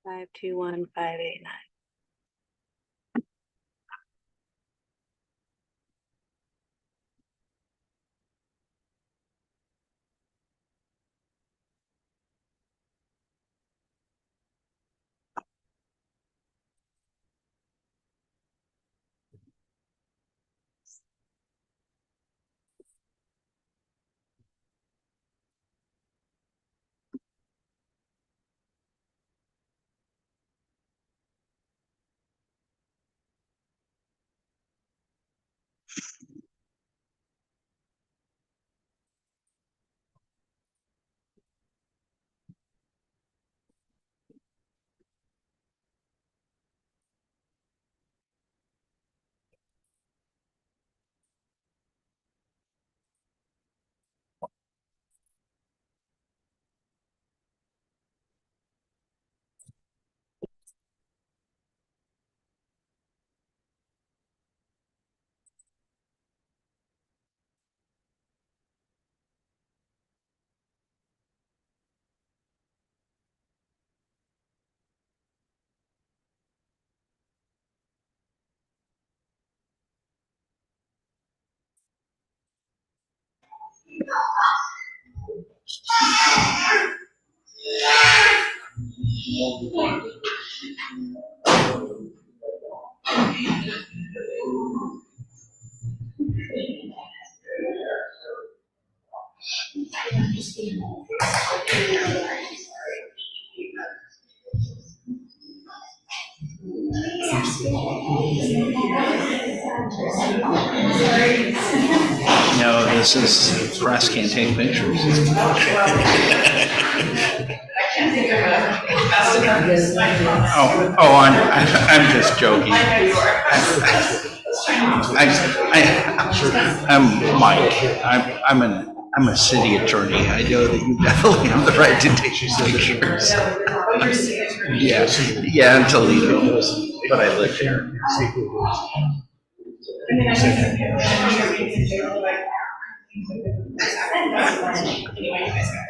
521-589. No, this is press can't take pictures. I'm just joking. I'm Mike. I'm a city attorney. I know that you definitely have the right to take pictures. Yeah, in Toledo, but I live here.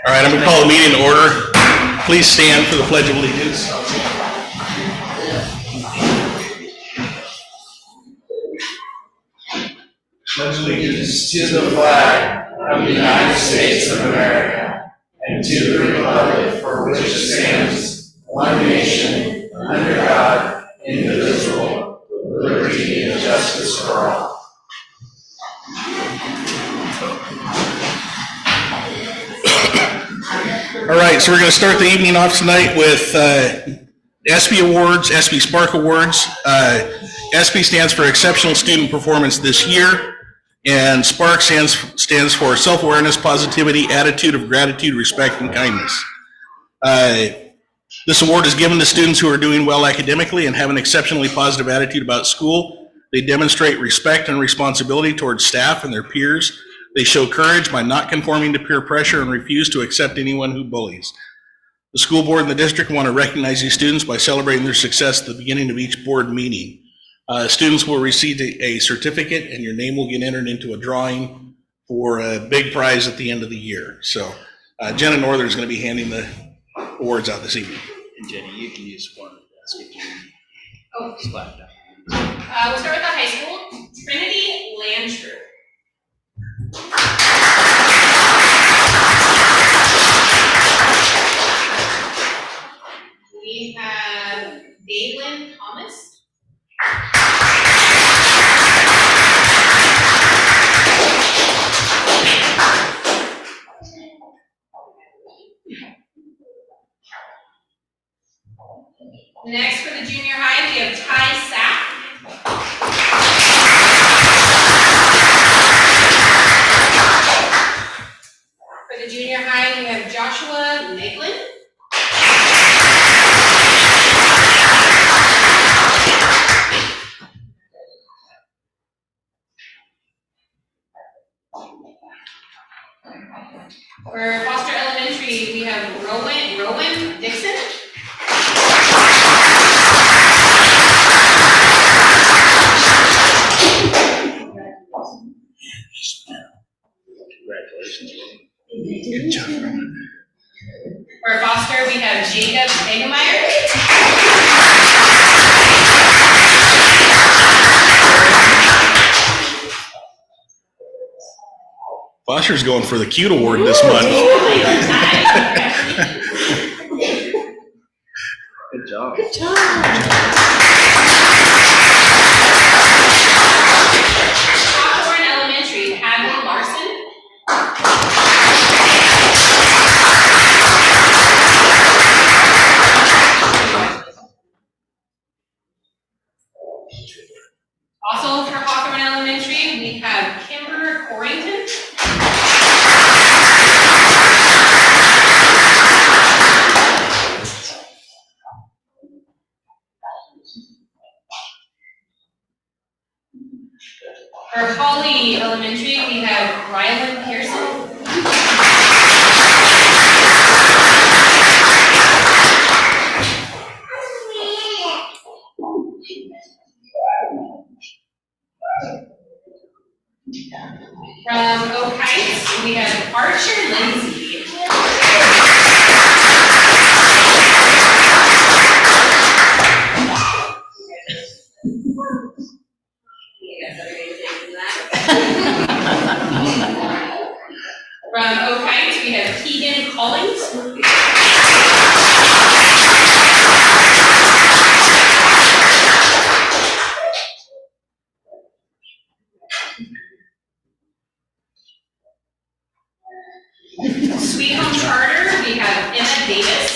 All right, I'm going to call the meeting to order. Please stand for the Pledge of Allegiance. Pledge allegiance to the flag of the United States of America and to the republic for which it stands, one nation, under God, indivisible, with liberty and justice for all. All right, so we're going to start the evening off tonight with ESPY Awards, ESPY Spark Awards. ESPY stands for Exceptional Student Performance this year, and Spark stands for Self-Awareness, Positivity, Attitude of Gratitude, Respect, and Kindness. This award is given to students who are doing well academically and have an exceptionally positive attitude about school. They demonstrate respect and responsibility towards staff and their peers. They show courage by not conforming to peer pressure and refuse to accept anyone who bullies. The school board and the district want to recognize these students by celebrating their success at the beginning of each board meeting. Students will receive a certificate, and your name will get entered into a drawing for a big prize at the end of the year. So Jenna Norther is going to be handing the awards out this evening. And Jenny, you can use one of the Oh. slap down. We'll start with the high school. Trinity Landshrew. We have Daylin Thomas. Next for the junior high, we have Ty Sack. For the junior high, we have Joshua Maitland. For Foster Elementary, we have Rowan Dixon. Congratulations. Good job. For Foster, we have Jacob Hagemeyer. Foster's going for the cute award this month. Good job. Hawthorne Elementary, Hadley Larson. Also for Hawthorne Elementary, we have Kimber Corrington. For Holly Elementary, we have Rylan Pearson. From Oak Heights, we have Archer Lindsay. From Oak Heights, we have Keegan Collins. Sweet Home Charter, we have Emma Davis.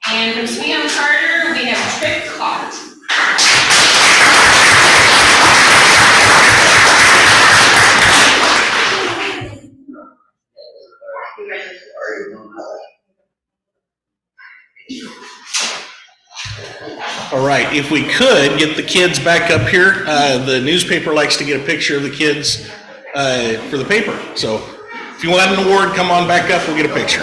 And from Sweet Home Charter, we have Tripp Cott. All right, if we could get the kids back up here, the newspaper likes to get a picture of the kids for the paper. So if you want an award, come on back up, we'll get a picture.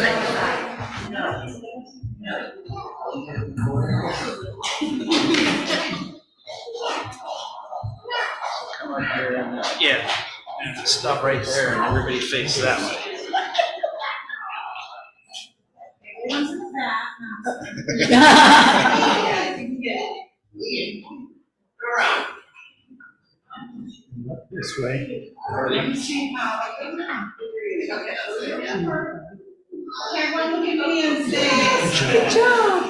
Come up here and, yeah, and stop right there and everybody face that way. This way. Everyone look at me and say, good job.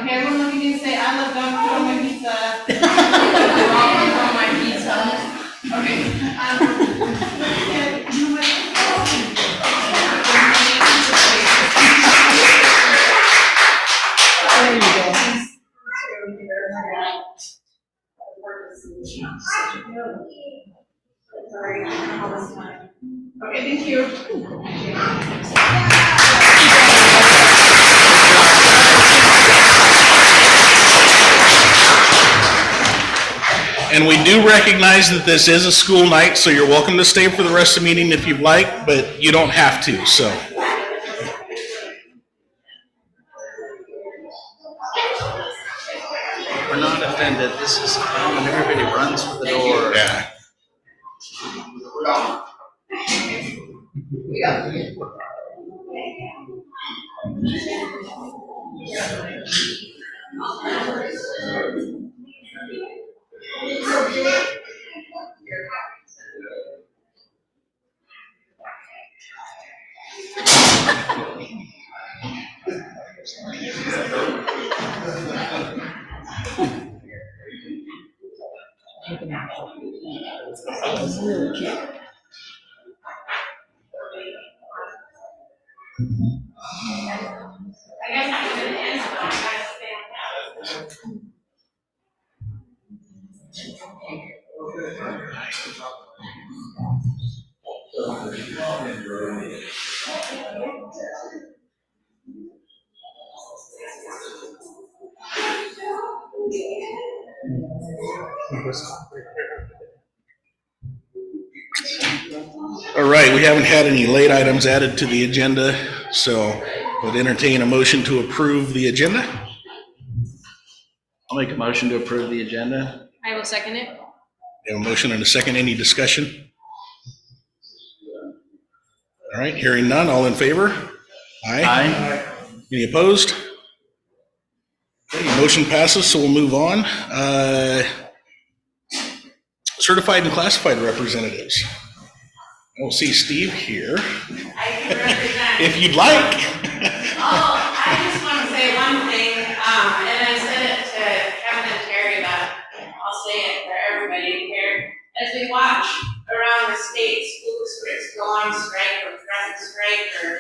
Okay, everyone look at me and say, I love Don on my pizza. On my pizza. Okay. There you go. Sorry, all this time. Okay, thank you. And we do recognize that this is a school night, so you're welcome to stay for the rest of the meeting if you'd like, but you don't have to, so. We're not offended. This is when everybody runs for the door. Yeah. All right, we haven't had any late items added to the agenda, so would entertain a motion to approve the agenda. I'll make a motion to approve the agenda. I will second it. We have a motion and a second. Any discussion? All right, hearing none, all in favor? Aye. Aye. Any opposed? Okay, motion passes, so we'll move on. Certified and classified representatives. I don't see Steve here. I can represent. If you'd like. Oh, I just want to say one thing, and I said it to Kevin and Terry, but I'll say it for everybody here. As we watch around the state, school districts go on strike or threaten strike or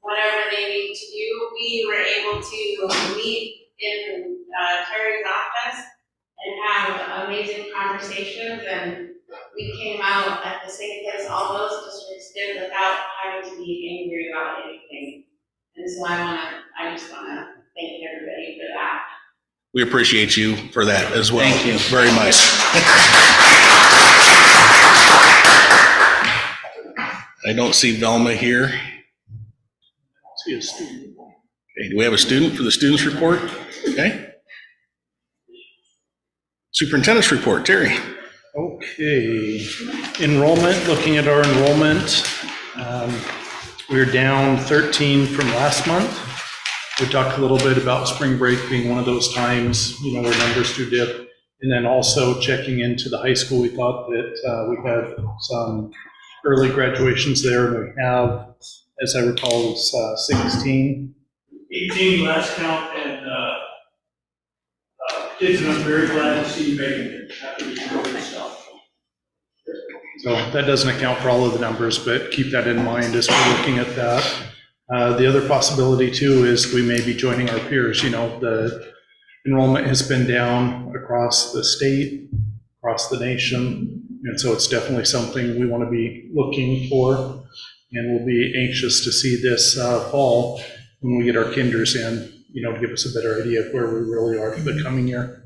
whatever they need to do, we were able to meet in Terry's office and have amazing conversations, and we came out at the same place all those districts did without having to be angry about anything. And so I just wanna thank everybody for that. We appreciate you for that as well. Thank you. Very much. I don't see Velma here. See a student. Okay, do we have a student for the students report? Okay. Superintendent's report, Terry. Okay, enrollment, looking at our enrollment, we're down 13 from last month. We talked a little bit about spring break being one of those times, where numbers do dip. And then also checking into the high school, we thought that we had some early graduations there, and we have, as I recall, it's 16. 18 last count, and kids, and I'm very glad to see you making it after this COVID stuff. So that doesn't account for all of the numbers, but keep that in mind as we're looking at that. The other possibility too is we may be joining our peers. The enrollment has been down across the state, across the nation, and so it's definitely something we want to be looking for, and we'll be anxious to see this fall when we get our kinders in, to give us a better idea of where we really are for the coming year.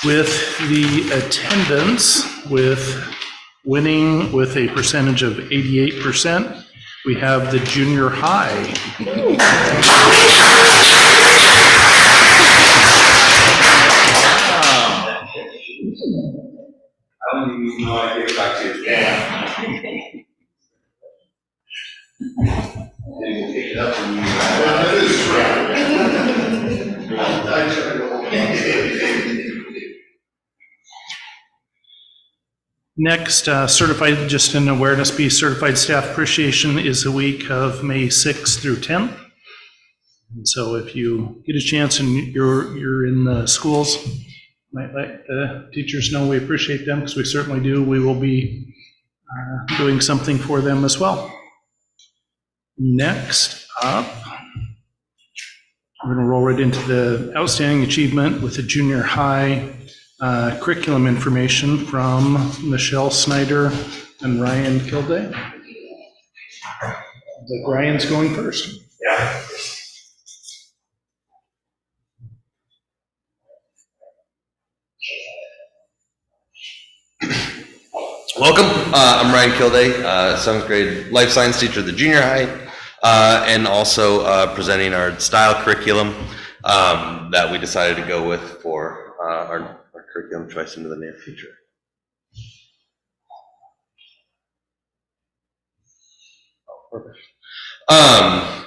With the attendance, with winning with a percentage of 88%, we have the junior high. I don't even know I get back to it. Yeah. Didn't pick it up from you. That is Next, certified, just an awareness piece, certified staff appreciation is the week of May 6th through 10th. And so if you get a chance and you're in the schools, might let the teachers know we appreciate them, because we certainly do. We will be doing something for them as well. Next up, we're going to roll right into the outstanding achievement with the junior high curriculum information from Michelle Snyder and Ryan Kilday. Ryan's going first. Yeah. Welcome, I'm Ryan Kilday, 7th grade life science teacher at the junior high, and also presenting our style curriculum that we decided to go with for our curriculum choice into the near future. Perfect. I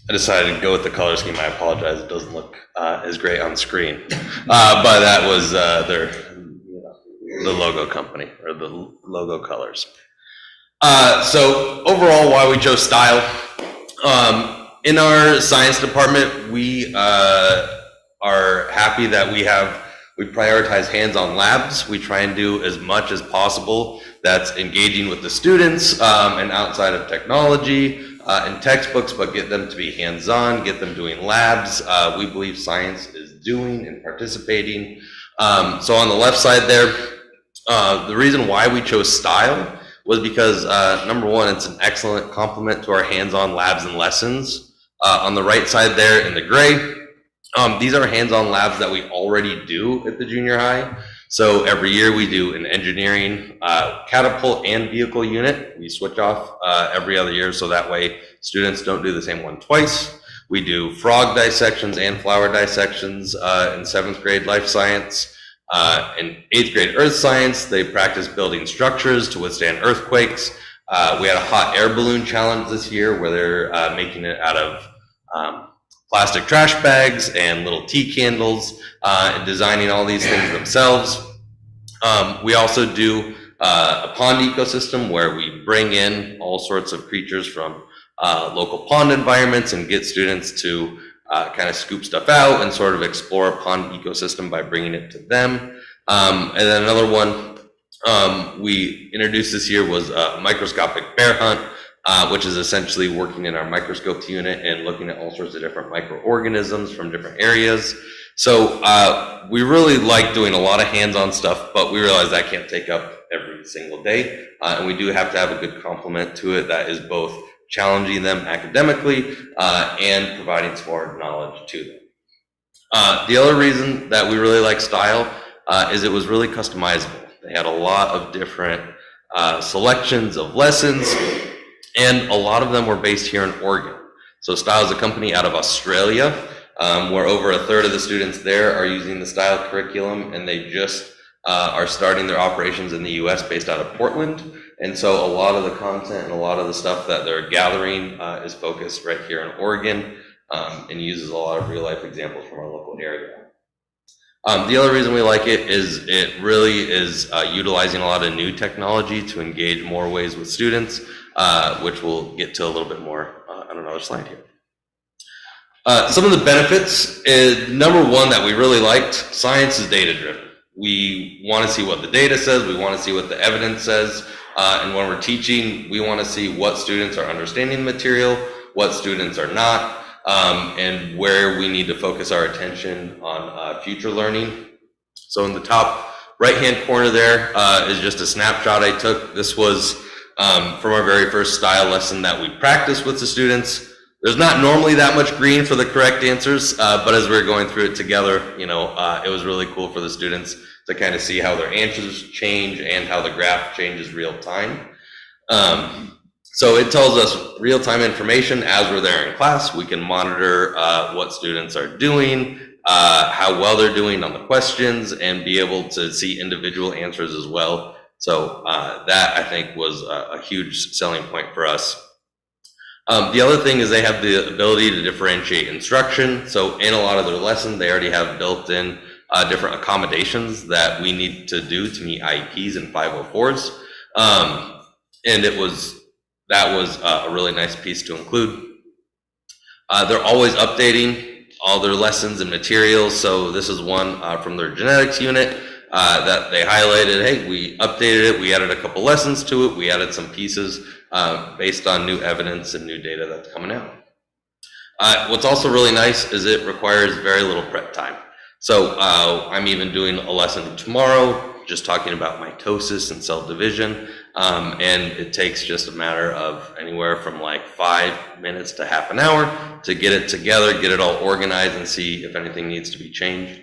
decided to go with the color scheme. I apologize, it doesn't look as great on screen, but that was the logo company, or the logo colors. So overall, why we chose style. In our science department, we are happy that we prioritize hands-on labs. We try and do as much as possible that's engaging with the students and outside of technology and textbooks, but get them to be hands-on, get them doing labs. We believe science is doing and participating. So on the left side there, the reason why we chose style was because number one, it's an excellent complement to our hands-on labs and lessons. On the right side there in the gray, these are hands-on labs that we already do at the junior high. So every year we do an engineering catapult and vehicle unit. We switch off every other year, so that way students don't do the same one twice. We do frog dissections and flower dissections in 7th grade life science. In 8th grade earth science, they practice building structures to withstand earthquakes. We had a hot air balloon challenge this year where they're making it out of plastic trash bags and little tea candles, and designing all these things themselves. We also do a pond ecosystem where we bring in all sorts of creatures from local pond environments and get students to kind of scoop stuff out and sort of explore a pond ecosystem by bringing it to them. And then another one we introduced this year was a microscopic bear hunt, which is essentially working in our microscopes unit and looking at all sorts of different microorganisms from different areas. So we really like doing a lot of hands-on stuff, but we realize that can't take up every single day. And we do have to have a good complement to it that is both challenging them academically and providing some more knowledge to them. The other reason that we really like Style is it was really customizable. They had a lot of different selections of lessons, and a lot of them were based here in Oregon. So Style is a company out of Australia, where over a third of the students there are using the Style curriculum, and they just are starting their operations in the US based out of Portland. And so a lot of the content and a lot of the stuff that they're gathering is focused right here in Oregon, and uses a lot of real life examples from our local area. The other reason we like it is it really is utilizing a lot of new technology to engage more ways with students, which we'll get to a little bit more on another slide here. Some of the benefits is, number one that we really liked, science is data driven. We want to see what the data says, we want to see what the evidence says, and when we're teaching, we want to see what students are understanding the material, what students are not, and where we need to focus our attention on future learning. So in the top right-hand corner there is just a snapshot I took. This was from our very first Style lesson that we practiced with the students. There's not normally that much green for the correct answers, but as we were going through it together, it was really cool for the students to kind of see how their answers change and how the graph changes real time. So it tells us real-time information as we're there in class. We can monitor what students are doing, how well they're doing on the questions, and be able to see individual answers as well. So that, I think, was a huge selling point for us. The other thing is they have the ability to differentiate instruction. So in a lot of their lessons, they already have built-in different accommodations that we need to do to meet IEPs and 504s. And that was a really nice piece to include. They're always updating all their lessons and materials. So this is one from their genetics unit that they highlighted. Hey, we updated it. We added a couple lessons to it. We added some pieces based on new evidence and new data that's coming out. What's also really nice is it requires very little prep time. So I'm even doing a lesson tomorrow just talking about mitosis and cell division, and it takes just a matter of anywhere from like 5 minutes to half an hour to get it together, get it all organized, and see if anything needs to be changed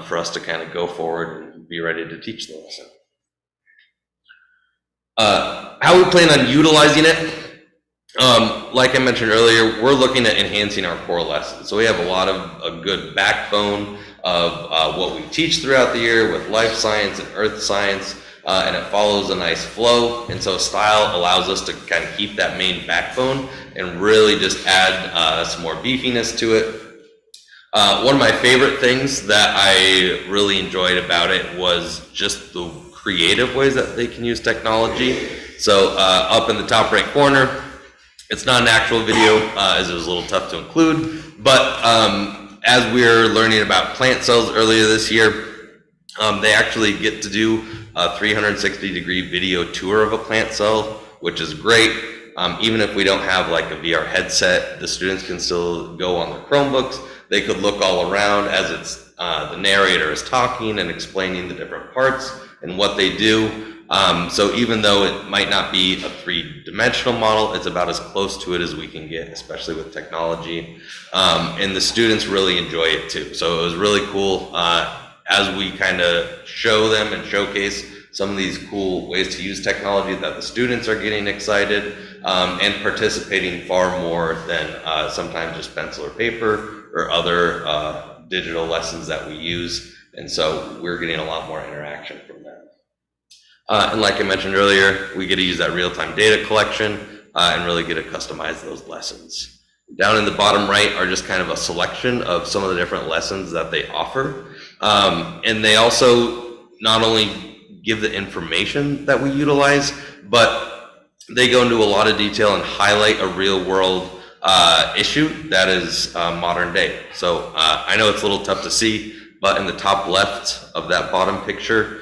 for us to kind of go forward and be ready to teach the lesson. How we plan on utilizing it, like I mentioned earlier, we're looking at enhancing our core lessons. So we have a good backbone of what we teach throughout the year with life science and earth science, and it follows a nice flow. And so Style allows us to kind of keep that main backbone and really just add some more beefiness to it. One of my favorite things that I really enjoyed about it was just the creative ways that they can use technology. So up in the top right corner, it's not an actual video, as it was a little tough to include, but as we were learning about plant cells earlier this year, they actually get to do a 360-degree video tour of a plant cell, which is great. Even if we don't have like a VR headset, the students can still go on their Chromebooks. They could look all around as it's the narrator is talking and explaining the different parts and what they do. So even though it might not be a three-dimensional model, it's about as close to it as we can get, especially with technology. And the students really enjoy it too. So it was really cool as we kind of show them and showcase some of these cool ways to use technology that the students are getting excited and participating far more than sometimes just pencil or paper or other digital lessons that we use. And so we're getting a lot more interaction from them. And like I mentioned earlier, we get to use that real-time data collection and really get to customize those lessons. Down in the bottom right are just kind of a selection of some of the different lessons that they offer. And they also not only give the information that we utilize, but they go into a lot of detail and highlight a real-world issue that is modern day. So I know it's a little tough to see, but in the top left of that bottom picture,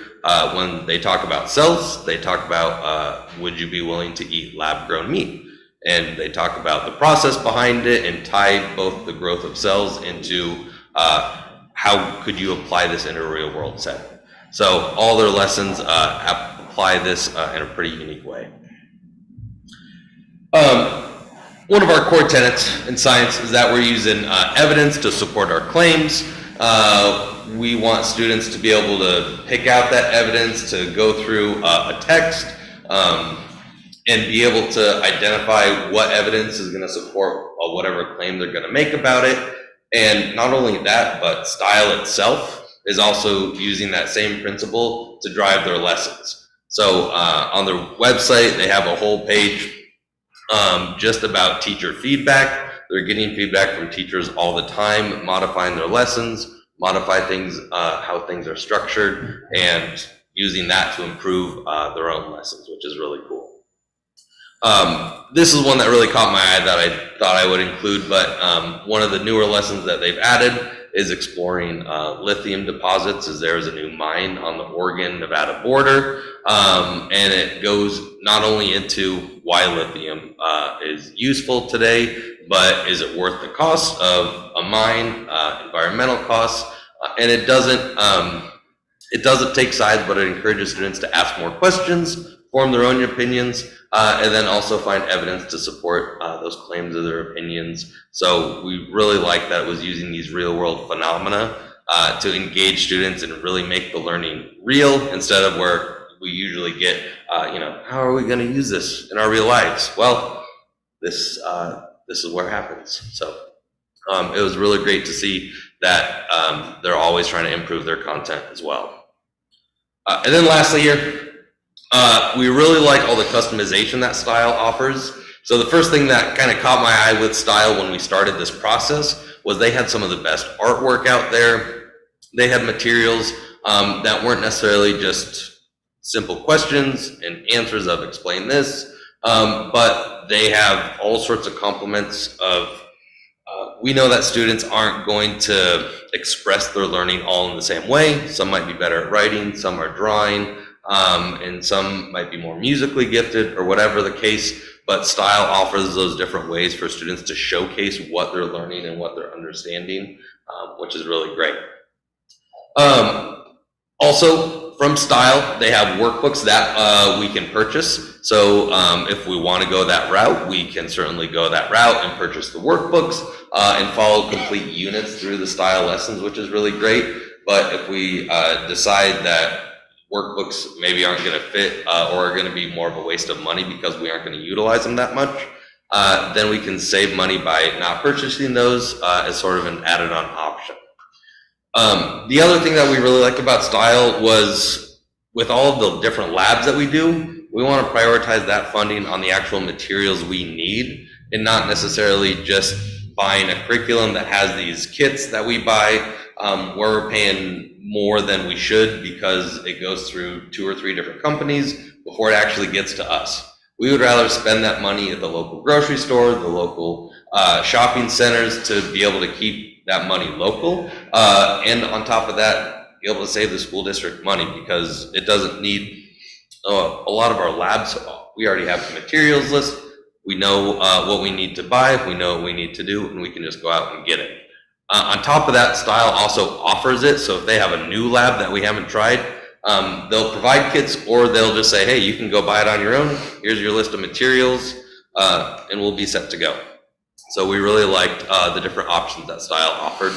when they talk about cells, they talk about would you be willing to eat lab-grown meat? And they talk about the process behind it and tie both the growth of cells into how could you apply this in a real-world setting. So all their lessons apply this in a pretty unique way. One of our core tenets in science is that we're using evidence to support our claims. We want students to be able to pick out that evidence, to go through a text, and be able to identify what evidence is going to support whatever claim they're going to make about it. And not only that, but style itself is also using that same principle to drive their lessons. So on their website, they have a whole page just about teacher feedback. They're getting feedback from teachers all the time, modifying their lessons, modify things, how things are structured, and using that to improve their own lessons, which is really cool. This is one that really caught my eye that I thought I would include, but one of the newer lessons that they've added is exploring lithium deposits, as there is a new mine on the Oregon-Nevada border, and it goes not only into why lithium is useful today, but is it worth the cost of a mine, environmental costs, and it doesn't take sides, but it encourages students to ask more questions, form their own opinions, and then also find evidence to support those claims of their opinions. So we really like that it was using these real world phenomena to engage students and really make the learning real, instead of where we usually get, how are we going to use this in our real lives? Well, this is where it happens. So it was really great to see that they're always trying to improve their content as well. And then lastly here, we really like all the customization that Style offers. So the first thing that kind of caught my eye with Style when we started this process was they had some of the best artwork out there. They had materials that weren't necessarily just simple questions and answers of explain this, but they have all sorts of complements of, we know that students aren't going to express their learning all in the same way. Some might be better at writing, some are drawing, and some might be more musically gifted or whatever the case, but Style offers those different ways for students to showcase what they're learning and what they're understanding, which is really great. Also, from Style, they have workbooks that we can purchase. So if we want to go that route, we can certainly go that route and purchase the workbooks and follow complete units through the Style lessons, which is really great. But if we decide that workbooks maybe aren't going to fit or are going to be more of a waste of money because we aren't going to utilize them that much, then we can save money by not purchasing those as sort of an added on option. The other thing that we really liked about Style was, with all of the different labs that we do, we want to prioritize that funding on the actual materials we need, and not necessarily just buying a curriculum that has these kits that we buy where we're paying more than we should because it goes through 2 or 3 different companies before it actually gets to us. We would rather spend that money at the local grocery store, the local shopping centers, to be able to keep that money local, and on top of that, be able to save the school district money, because it doesn't need a lot of our labs. We already have the materials list. We know what we need to buy, we know what we need to do, and we can just go out and get it. On top of that, Style also offers it, so if they have a new lab that we haven't tried, they'll provide kits, or they'll just say, hey, you can go buy it on your own, here's your list of materials, and we'll be set to go. So we really liked the different options that Style offered.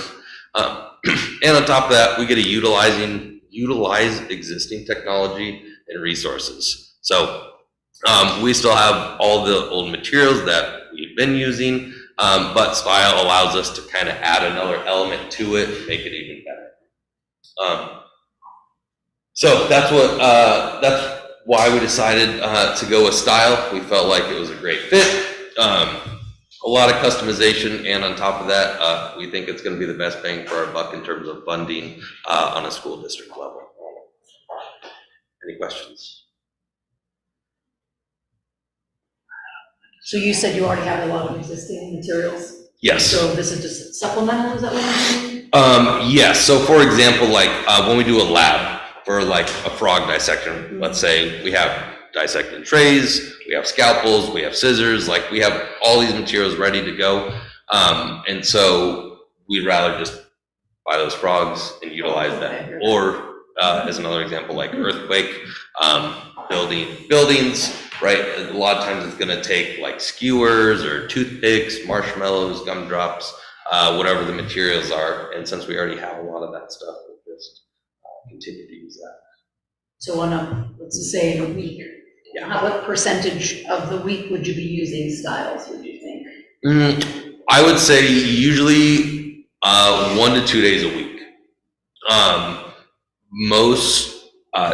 And on top of that, we get to utilize existing technology and resources. So we still have all the old materials that we've been using, but Style allows us to kind of add another element to it, make it even better. So that's why we decided to go with style. We felt like it was a great fit. A lot of customization, and on top of that, we think it's going to be the best bang for our buck in terms of funding on a school district level. Any questions? So you said you already have a lot of existing materials? Yes. So this is just supplemental, is that what you're saying? Yes. So for example, like when we do a lab for like a frog dissection, let's say we have dissecting trays, we have scalpels, we have scissors, like we have all these materials ready to go. And so we'd rather just buy those frogs and utilize that. Or as another example, like earthquake, buildings, right? A lot of times it's gonna take like skewers or toothpicks, marshmallows, gumdrops, whatever the materials are. And since we already have a lot of that stuff, we'll just continue to use that. So on a, let's just say in a week, what percentage of the week would you be using styles, would you think? I would say usually 1 to 2 days a week.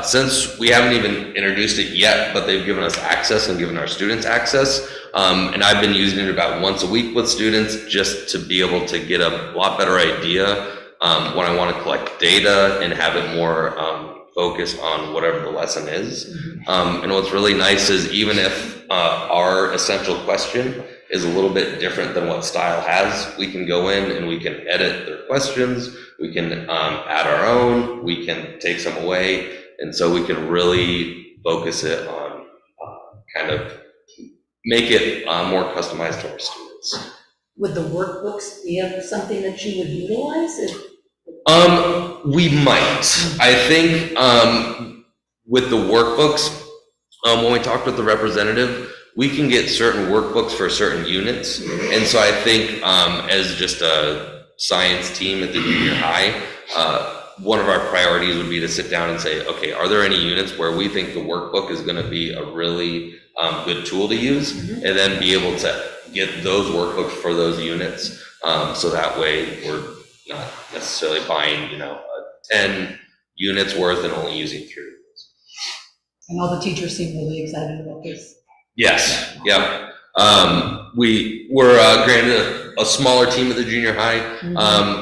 Since we haven't even introduced it yet, but they've given us access and given our students access, and I've been using it about once a week with students just to be able to get a lot better idea when I want to collect data and have it more focused on whatever the lesson is. And what's really nice is even if our essential question is a little bit different than what style has, we can go in and we can edit their questions, we can add our own, we can take some away, and so we can really focus it on kind of make it more customized to our students. Would the workbooks be something that you would utilize? We might. I think with the workbooks, when we talked with the representative, we can get certain workbooks for certain units. And so I think as just a science team at the junior high, one of our priorities would be to sit down and say, okay, are there any units where we think the workbook is going to be a really good tool to use, and then be able to get those workbooks for those units, so that way we're not necessarily buying 10 units worth and only using 3 of those. And all the teachers seem really excited about this. Yes, yeah. We were granted a smaller team at the junior high,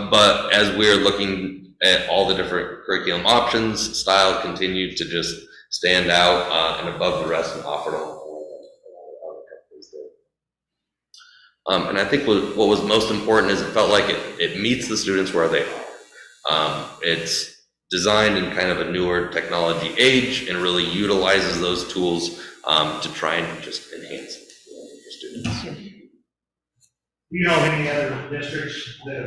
but as we're looking at all the different curriculum options, style continued to just stand out and above the rest and offered all and I think what was most important is it felt like it meets the students where they are. It's designed in kind of a newer technology age and really utilizes those tools to try and just enhance it for students. Do you know of any other districts that,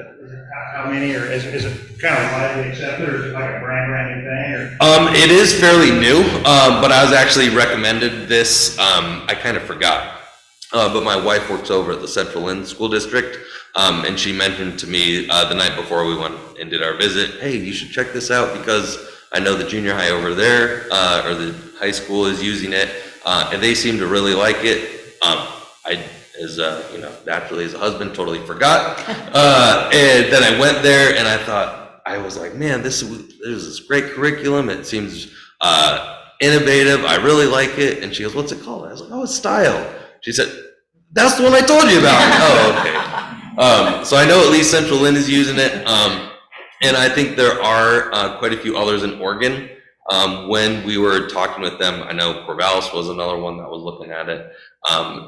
how many, or is it kind of widely accepted, or is it like a brand new thing, or? It is fairly new, but I was actually recommended this, I kind of forgot. But my wife works over at the Central Inn School District, and she mentioned to me the night before we went and did our visit, hey, you should check this out because I know the junior high over there, or the high school is using it, and they seem to really like it. I, as naturally as a husband, totally forgot. And then I went there and I was like, man, there's this great curriculum. It seems innovative. I really like it. And she goes, what's it called? I was like, oh, it's Style. She said, that's the one I told you about. Oh, okay. So I know at least Central Inn is using it. And I think there are quite a few others in Oregon. When we were talking with them, I know Corvallis was another one that was looking at it.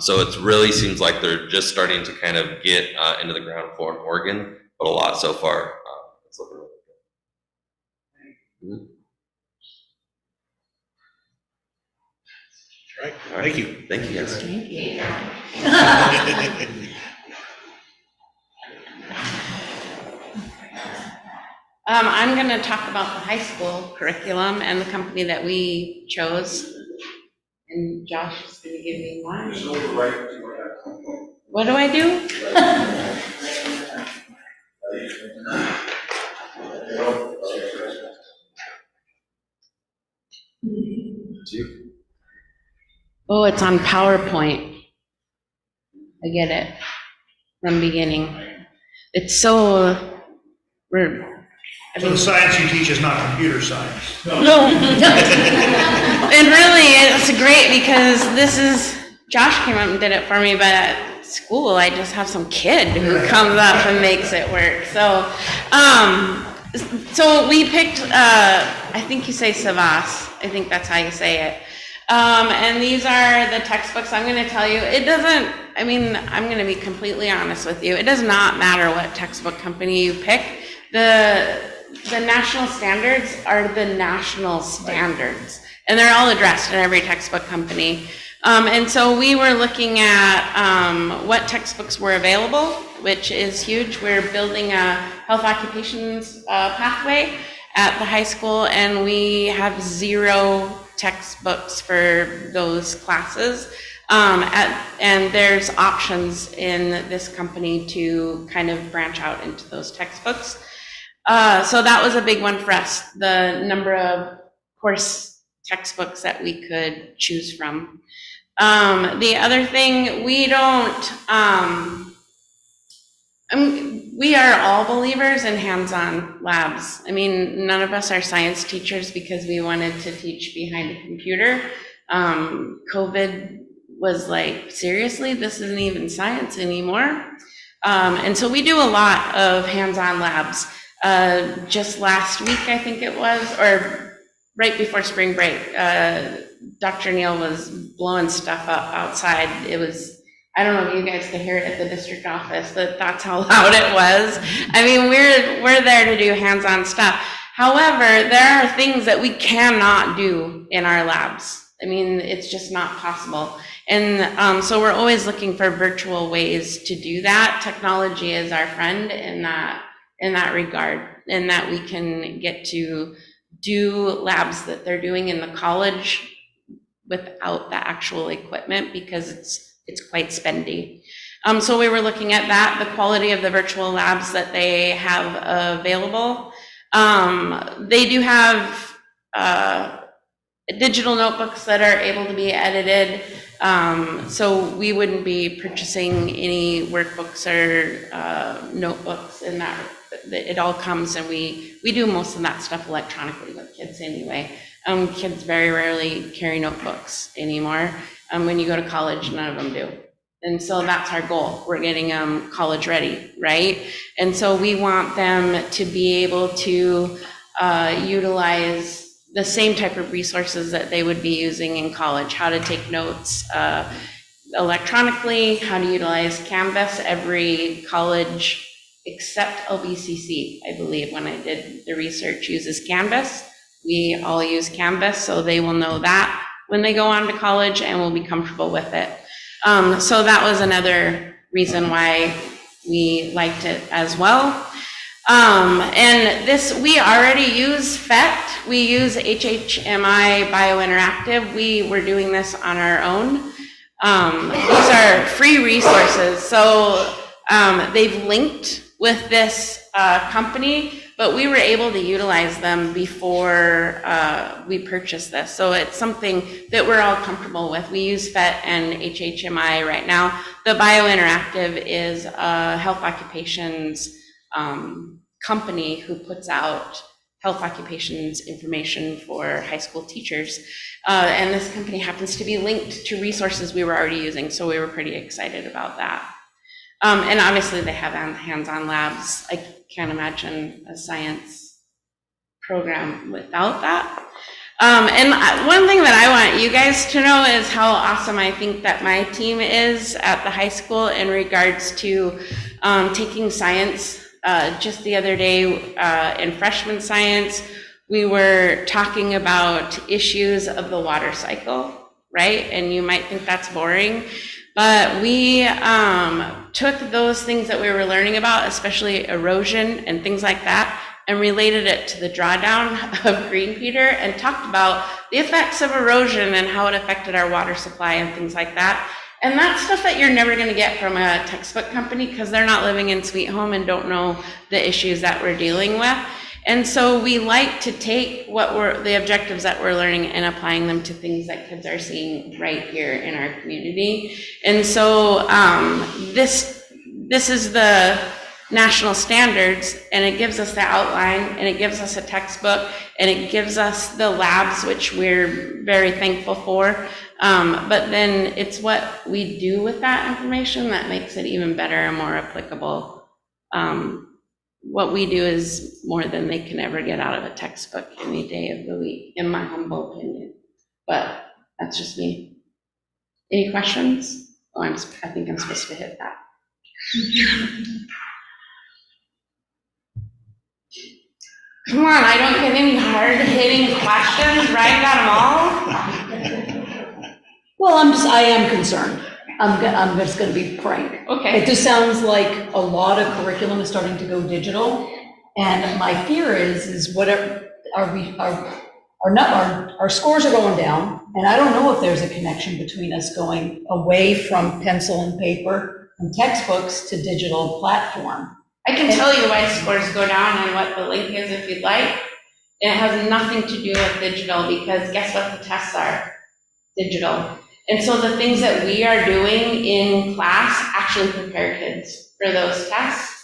So it really seems like they're just starting to kind of get into the ground floor in Oregon, but a lot so far. It's looking really good. All right, thank you. Thank you, guys. Thank you. I'm going to talk about the high school curriculum and the company that we chose. And Josh is going to give me one. What do I do? Oh, it's on PowerPoint. I get it from beginning. It's so, So the science you teach is not computer science? No. And really, it's great because Josh came up and did it for me, but at school, I just have some kid who comes up and makes it work. So we picked, I think you say Savas, I think that's how you say it. And these are the textbooks. I'm going to tell you, I'm going to be completely honest with you. It does not matter what textbook company you pick. The national standards are the national standards, and they're all addressed in every textbook company. And so we were looking at what textbooks were available, which is huge. We're building a health occupations pathway at the high school, and we have 0 textbooks for those classes. And there's options in this company to kind of branch out into those textbooks. So that was a big one for us, the number of course textbooks that we could choose from. The other thing, we are all believers in hands-on labs. None of us are science teachers because we wanted to teach behind a computer. COVID was like, seriously, this isn't even science anymore. And so we do a lot of hands-on labs. Just last week, I think it was, or right before spring break, Dr. Neal was blowing stuff up outside. It was, I don't know if you guys could hear it at the district office, that's how loud it was. We're there to do hands-on stuff. However, there are things that we cannot do in our labs. It's just not possible. And so we're always looking for virtual ways to do that. Technology is our friend in that regard, and that we can get to do labs that they're doing in the college without the actual equipment because it's quite spendy. So we were looking at that, the quality of the virtual labs that they have available. They do have digital notebooks that are able to be edited. So we wouldn't be purchasing any workbooks or notebooks in that. It all comes, and we do most of that stuff electronically with kids anyway. Kids very rarely carry notebooks anymore. When you go to college, none of them do. And so that's our goal. We're getting them college ready, right? And so we want them to be able to utilize the same type of resources that they would be using in college, how to take notes electronically, how to utilize Canvas. Every college except LBCC, I believe, when I did the research, uses Canvas. We all use Canvas, so they will know that when they go on to college and will be comfortable with it. So that was another reason why we liked it as well. And we already use PhET. We use HHMI Biointeractive. We were doing this on our own. These are free resources. So they've linked with this company, but we were able to utilize them before we purchased this. So it's something that we're all comfortable with. We use PhET and HHMI right now. The Biointeractive is a health occupations company who puts out health occupations information for high school teachers. And this company happens to be linked to resources we were already using, so we were pretty excited about that. And obviously they have hands-on labs. I can't imagine a science program without that. And one thing that I want you guys to know is how awesome I think that my team is at the high school in regards to taking science. Just the other day in freshman science, we were talking about issues of the water cycle, right? And you might think that's boring, but we took those things that we were learning about, especially erosion and things like that, and related it to the drawdown of green peter and talked about the effects of erosion and how it affected our water supply and things like that. And that's stuff that you're never going to get from a textbook company because they're not living in Sweet Home and don't know the issues that we're dealing with. And so we like to take the objectives that we're learning and applying them to things that kids are seeing right here in our community. And so this is the national standards, and it gives us the outline, and it gives us a textbook, and it gives us the labs, which we're very thankful for. But then it's what we do with that information that makes it even better and more applicable. What we do is more than they can ever get out of a textbook any day of the week, in my humble opinion. But that's just me. Any questions? Oh, I think I'm supposed to hit that. Come on, I don't get any hard-hitting questions, right? Got them all? Well, I am concerned. I'm just gonna be frank. Okay. It just sounds like a lot of curriculum is starting to go digital, and my fear is whatever, our scores are going down, and I don't know if there's a connection between us going away from pencil and paper and textbooks to digital platform. I can tell you why scores go down and what the link is if you'd like. It has nothing to do with digital, because guess what the tests are? Digital. And so the things that we are doing in class actually prepare kids for those tests.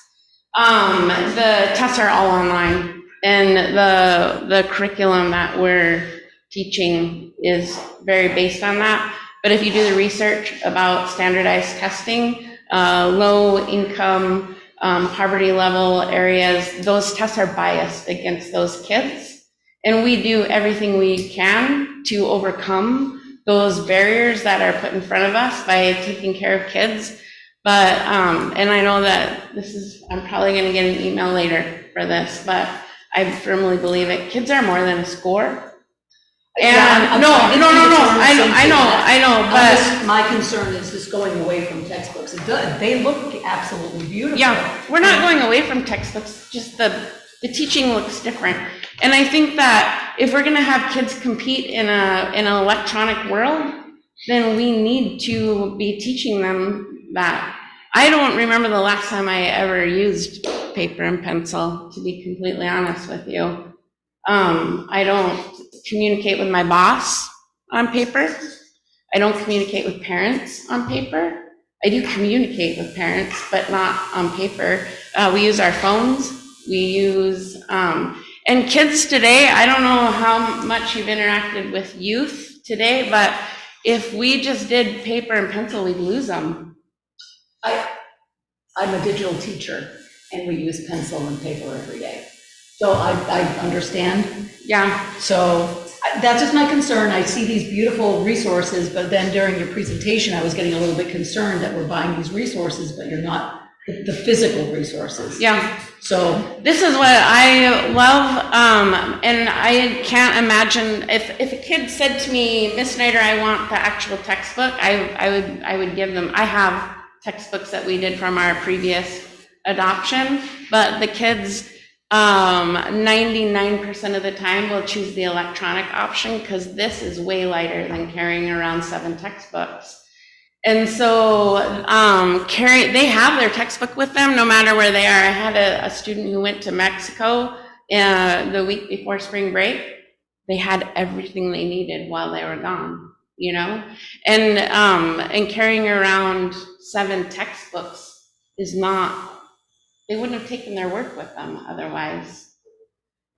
The tests are all online, and the curriculum that we're teaching is very based on that. But if you do the research about standardized testing, low income, poverty level areas, those tests are biased against those kids. And we do everything we can to overcome those barriers that are put in front of us by taking care of kids. But, and I know that I'm probably gonna get an email later for this, but I firmly believe it. Kids are more than a score. And Yeah, no, I know, but my concern is just going away from textbooks. They look absolutely beautiful. yeah, we're not going away from textbooks, just the teaching looks different. And I think that if we're gonna have kids compete in an electronic world, then we need to be teaching them that. I don't remember the last time I ever used paper and pencil, to be completely honest with you. I don't communicate with my boss on paper. I don't communicate with parents on paper. I do communicate with parents, but not on paper. We use our phones. We use, and kids today, I don't know how much you've interacted with youth today, but if we just did paper and pencil, we'd lose them. I'm a digital teacher, and we use pencil and paper every day. So I understand. Yeah. So that's just my concern. I see these beautiful resources, but then during your presentation, I was getting a little bit concerned that we're buying these resources, but you're not the physical resources. Yeah. So This is what I love, and I can't imagine, if a kid said to me, Miss Snyder, I want the actual textbook, I would give them. I have textbooks that we did from our previous adoption, but the kids, 99% of the time will choose the electronic option, because this is way lighter than carrying around 7 textbooks. And so they have their textbook with them no matter where they are. I had a student who went to Mexico the week before spring break. They had everything they needed while they were gone, you know? And carrying around 7 textbooks is not, they wouldn't have taken their work with them otherwise.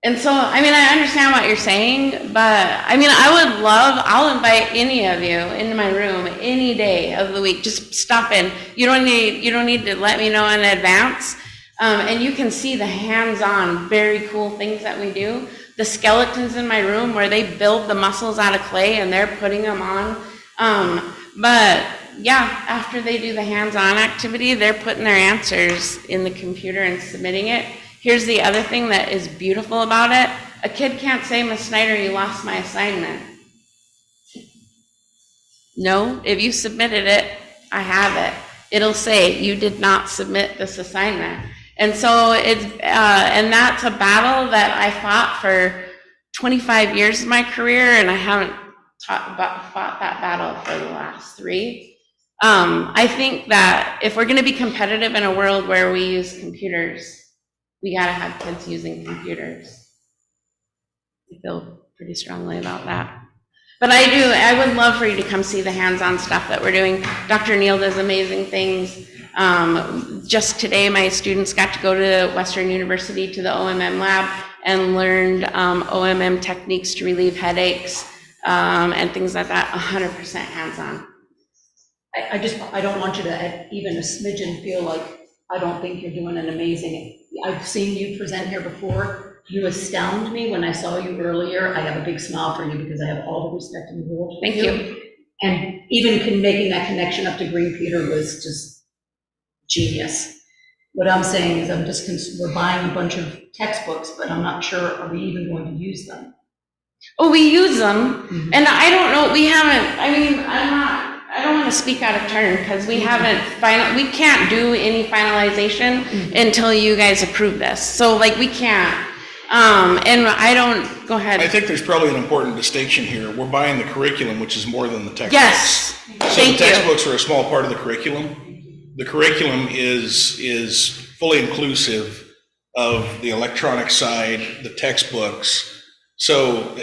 And so, I mean, I understand what you're saying, but I mean, I'll invite any of you into my room any day of the week. Just stop in. You don't need to let me know in advance. And you can see the hands-on, very cool things that we do. The skeletons in my room where they build the muscles out of clay and they're putting them on. But yeah, after they do the hands-on activity, they're putting their answers in the computer and submitting it. Here's the other thing that is beautiful about it. A kid can't say, Miss Snyder, you lost my assignment. No, if you submitted it, I have it. It'll say, you did not submit this assignment. And so and that's a battle that I fought for 25 years of my career, and I haven't fought that battle for the last 3. I think that if we're gonna be competitive in a world where we use computers, we gotta have kids using computers. I feel pretty strongly about that. But I would love for you to come see the hands-on stuff that we're doing. Dr. Neal does amazing things. Just today, my students got to go to Western University to the OMM lab and learned OMM techniques to relieve headaches and things like that, 100% hands-on. I don't want you to even a smidgen feel like I don't think you're doing an amazing, I've seen you present here before. You astound me when I saw you earlier. I have a big smile for you because I have all the respect in the world. Thank you. And even making that connection up to Green Peter was just genius. What I'm saying is we're buying a bunch of textbooks, but I'm not sure, are we even going to use them? Oh, we use them, and I don't know, we haven't, I don't want to speak out of turn, because we haven't, we can't do any finalization until you guys approve this, so like, we can't, and I don't, go ahead. I think there's probably an important distinction here. We're buying the curriculum, which is more than the textbooks. Yes, So the thank you. textbooks are a small part of the curriculum. The curriculum is fully inclusive of the electronic side, the textbooks. So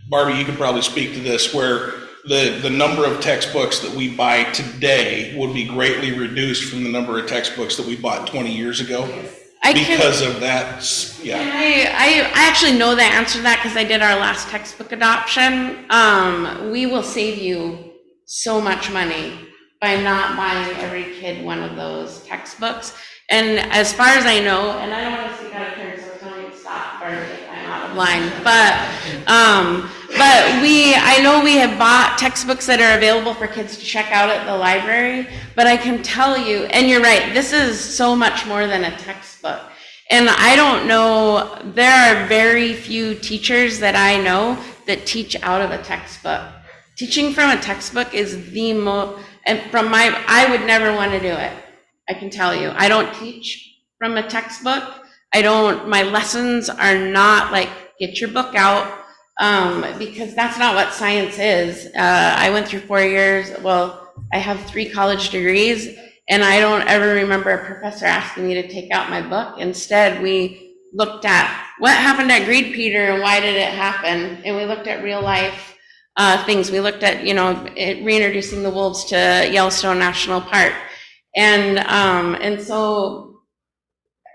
Barbie, you could probably speak to this, where the number of textbooks that we buy today would be greatly reduced from the number of textbooks that we bought 20 years ago. Because of that, yeah. And I actually know the answer to that because I did our last textbook adoption. We will save you so much money by not buying every kid one of those textbooks. And as far as I know, and I don't want to speak out of turn, so don't even stop or if I'm out of line, but I know we have bought textbooks that are available for kids to check out at the library, but I can tell you, and you're right, this is so much more than a textbook. And I don't know, there are very few teachers that I know that teach out of a textbook. Teaching from a textbook is the most, and I would never want to do it. I can tell you, I don't teach from a textbook. My lessons are not like, get your book out, because that's not what science is. I went through 4 years, I have 3 college degrees, and I don't ever remember a professor asking me to take out my book. Instead, we looked at what happened at Green Peter and why did it happen, and we looked at real life things. We looked at, reintroducing the wolves to Yellowstone National Park. And so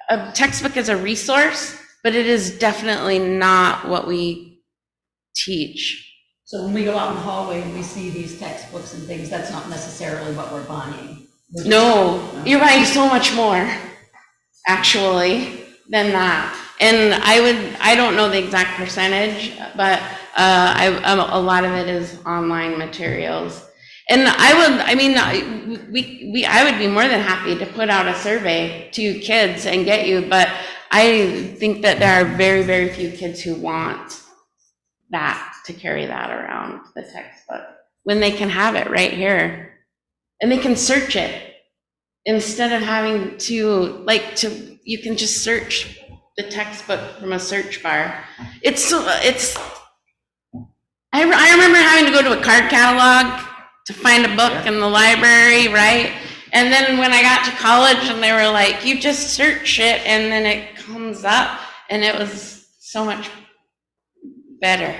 a textbook is a resource, but it is definitely not what we teach. So when we go out in the hallway and we see these textbooks and things, that's not necessarily what we're buying. No, you're buying so much more, actually, than that. And I don't know the exact percentage, but a lot of it is online materials. And I would be more than happy to put out a survey to kids and get you, but I think that there are very, very few kids who want that, to carry that around, the textbook, when they can have it right here. And they can search it instead of having to, you can just search the textbook from a search bar. I remember having to go to a card catalog to find a book in the library, right? And then when I got to college and they were like, you just search it and then it comes up, and it was so much better.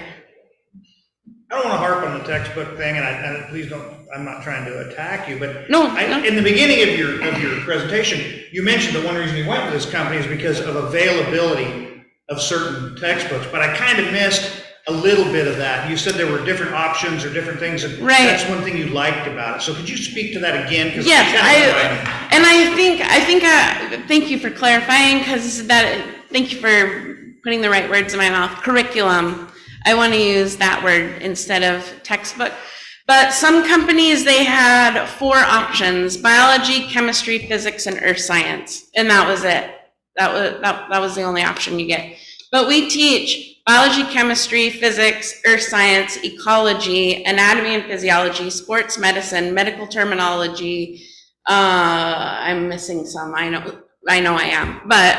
I don't want to harp on the textbook thing, and please don't, I'm not trying to attack you, but No. in the beginning of your presentation, you mentioned that one reason you went with this company is because of availability of certain textbooks, but I kind of missed a little bit of that. You said there were different options or different things, and Right. that's one thing you liked about it. So could you speak to that again? Yes, thank you for clarifying, thank you for putting the right words in my mouth. Curriculum. I want to use that word instead of textbook. But some companies, they had 4 options: biology, chemistry, physics, and earth science. And that was it. That was the only option you get. But we teach biology, chemistry, physics, earth science, ecology, anatomy and physiology, sports medicine, medical terminology. I'm missing some, I know I am. But,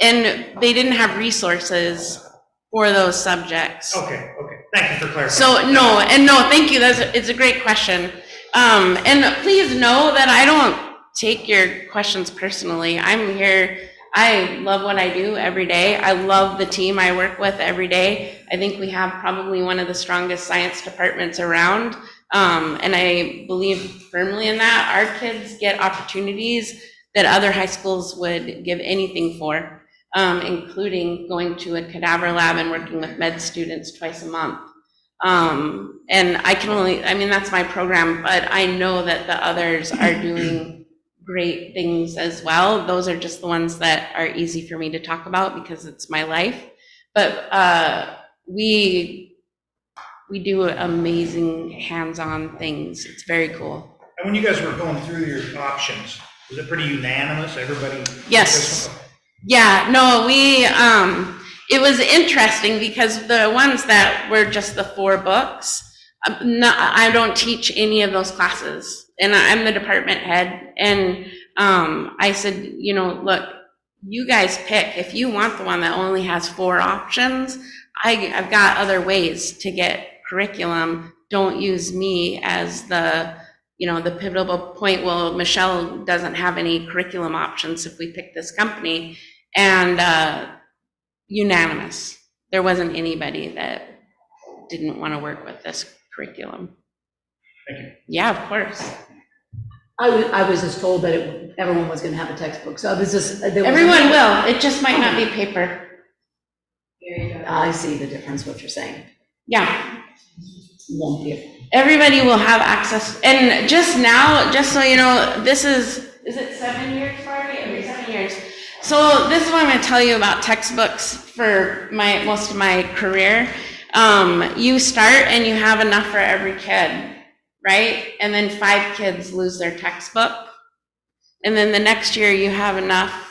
and they didn't have resources for those subjects. Okay. Thank you for clarifying. So thank you. It's a great question. And please know that I don't take your questions personally. I'm here I love what I do every day. I love the team I work with every day. I think we have probably one of the strongest science departments around. And I believe firmly in that. Our kids get opportunities that other high schools would give anything for, including going to a cadaver lab and working with med students twice a month. And that's my program, but I know that the others are doing great things as well. Those are just the ones that are easy for me to talk about because it's my life. But we do amazing hands-on things. It's very cool. And when you guys were going through your options, was it pretty unanimous? Everybody? Yes. Yeah, no, it was interesting because the ones that were just the 4 books, I don't teach any of those classes, and I'm the department head. And I said, look, you guys pick. If you want the one that only has 4 options, I've got other ways to get curriculum. Don't use me as the pivotal point. Well, Michelle doesn't have any curriculum options if we pick this company. And unanimous. There wasn't anybody that didn't want to work with this curriculum. Thank you. Yeah, of course. I was just told that everyone was going to have a textbook, so I was just. Everyone will, it just might not be paper. I see the difference, what you're saying. Yeah, Won't be. everybody will have access. And just now, just so you know, this is it 7 years, Barbie? Every 7 years. So this is what I'm going to tell you about textbooks for most of my career. You start and you have enough for every kid, right? And then 5 kids lose their textbook. And then the next year you have enough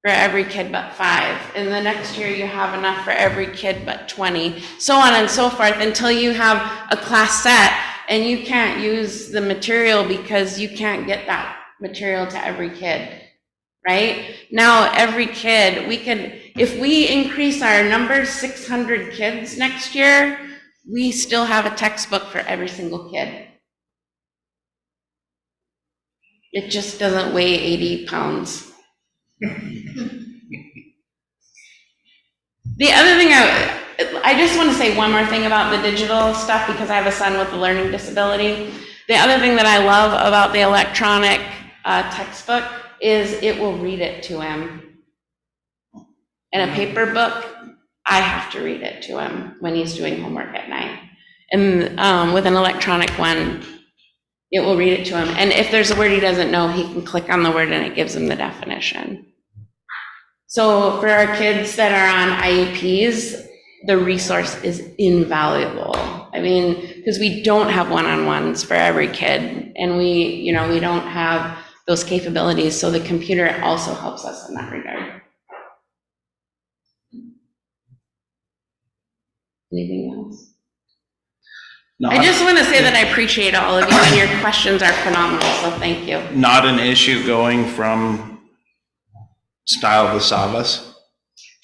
for every kid but 5. And the next year you have enough for every kid but 20. So on and so forth until you have a class set and you can't use the material because you can't get that material to every kid. Right? Now, every kid, if we increase our numbers 600 kids next year, we still have a textbook for every single kid. It just doesn't weigh 80 pounds. The other thing, I just want to say one more thing about the digital stuff because I have a son with a learning disability. The other thing that I love about the electronic textbook is it will read it to him. In a paper book, I have to read it to him when he's doing homework at night. And with an electronic one, it will read it to him. And if there's a word he doesn't know, he can click on the word and it gives him the definition. So for our kids that are on IEPs, the resource is invaluable. I mean, because we don't have one-on-ones for every kid, and we don't have those capabilities, so the computer also helps us in that regard. Anything else? No, I just want to say that I appreciate all of you, and your questions are phenomenal, so thank you. not an issue going from style to Savas.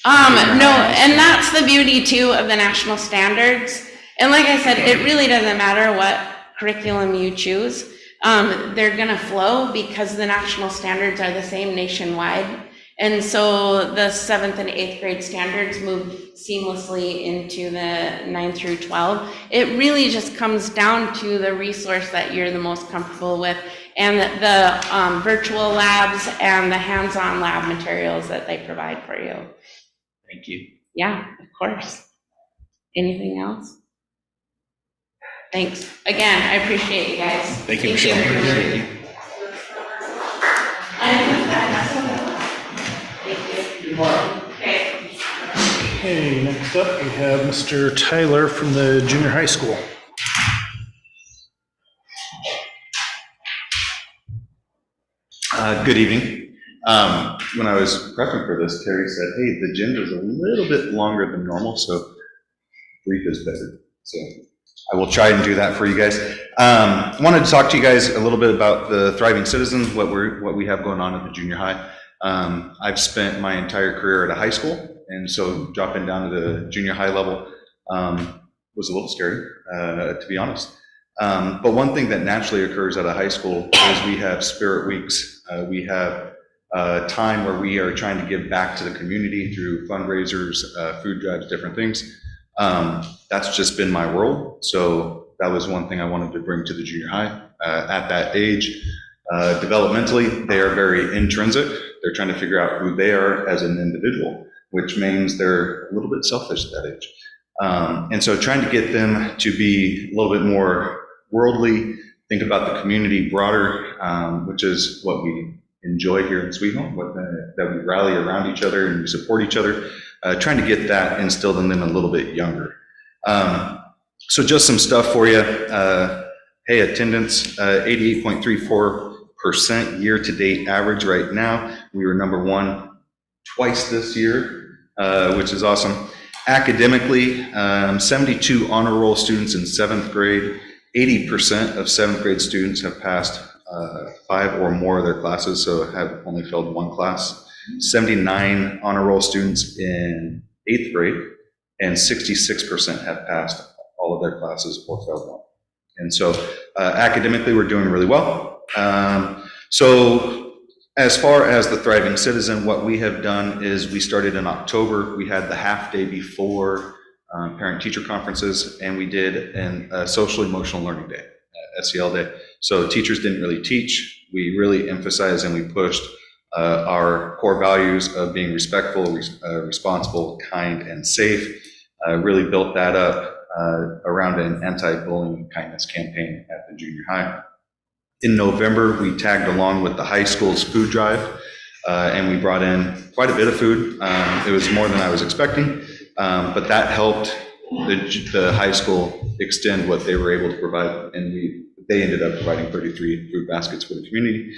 No, and that's the beauty too of the national standards. And like I said, it really doesn't matter what curriculum you choose. They're gonna flow because the national standards are the same nationwide. And so the 7th and 8th grade standards move seamlessly into the 9 through 12. It really just comes down to the resource that you're the most comfortable with, and the virtual labs and the hands-on lab materials that they provide for you. Thank you. Yeah, of course. Anything else? Thanks. Again, I appreciate you guys. Thank you, Michelle. Appreciate you. Okay. Okay, next up, we have Mr. Tyler from the junior high school. Good evening. When I was prepping for this, Terry said, hey, the agenda's a little bit longer than normal, so brief is better. So I will try and do that for you guys. I wanted to talk to you guys a little bit about the Thriving Citizens, what we have going on at the junior high. I've spent my entire career at a high school, and so dropping down to the junior high level was a little scary, to be honest. But one thing that naturally occurs at a high school is we have spirit weeks. We have time where we are trying to give back to the community through fundraisers, food drives, different things. That's just been my world. So that was one thing I wanted to bring to the junior high. At that age, developmentally, they are very intrinsic. They're trying to figure out who they are as an individual, which means they're a little bit selfish at that age. And so trying to get them to be a little bit more worldly, think about the community broader, which is what we enjoy here in Sweet Home, that we rally around each other and we support each other, trying to get that instilled in them a little bit younger. So just some stuff for you. Hey, attendance, 88.34% year-to-date average right now. We were number one twice this year, which is awesome. Academically, 72 honor roll students in 7th grade. 80% of 7th grade students have passed 5 or more of their classes, so have only failed one class. 79 honor roll students in 8th grade, and 66% have passed all of their classes or failed one. And so academically, we're doing really well. So as far as the Thriving Citizen, what we have done is we started in October. We had the half day before parent-teacher conferences, and we did a social emotional learning day, SEL day. So teachers didn't really teach. We really emphasized and we pushed our core values of being respectful, responsible, kind, and safe. Really built that up around an anti-bullying kindness campaign at the junior high. In November, we tagged along with the high school's food drive, and we brought in quite a bit of food. It was more than I was expecting, but that helped the high school extend what they were able to provide, and they ended up providing 33 food baskets for the community.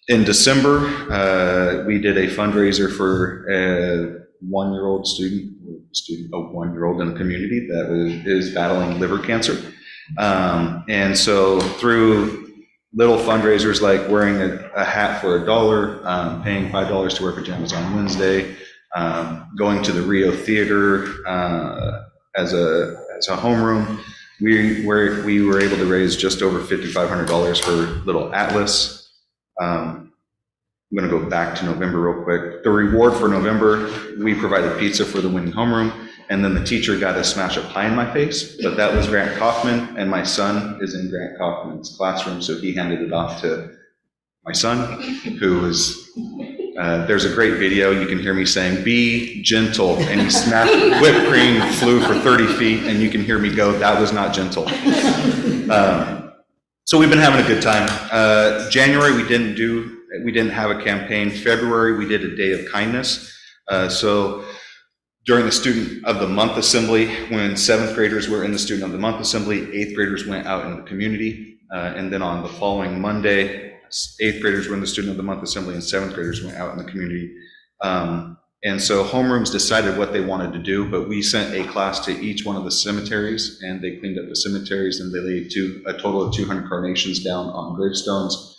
In December, we did a fundraiser for a one-year-old student, a one-year-old in the community that is battling liver cancer. And so through little fundraisers like wearing a hat for $1, paying $5 to wear pajamas on Wednesday, going to the Rio Theater as a homeroom, we were able to raise just over $5,500 for Little Atlas. I'm going to go back to November real quick. The reward for November, we provided pizza for the winning homeroom, and then the teacher got to smash a pie in my face, but that was Grant Kaufman, and my son is in Grant Kaufman's classroom, so he handed it off to my son, who was, there's a great video, you can hear me saying, "Be gentle," and he smashed, whipped cream flew for 30 feet, and you can hear me go, "That was not gentle." So we've been having a good time. January, we didn't have a campaign. February, we did a day of kindness. So during the Student of the Month Assembly, when 7th graders were in the Student of the Month Assembly, 8th graders went out in the community. And then on the following Monday, 8th graders were in the Student of the Month Assembly and 7th graders went out in the community. And so homerooms decided what they wanted to do, but we sent a class to each one of the cemeteries, and they cleaned up the cemeteries, and they laid a total of 200 carnations down on gravestones.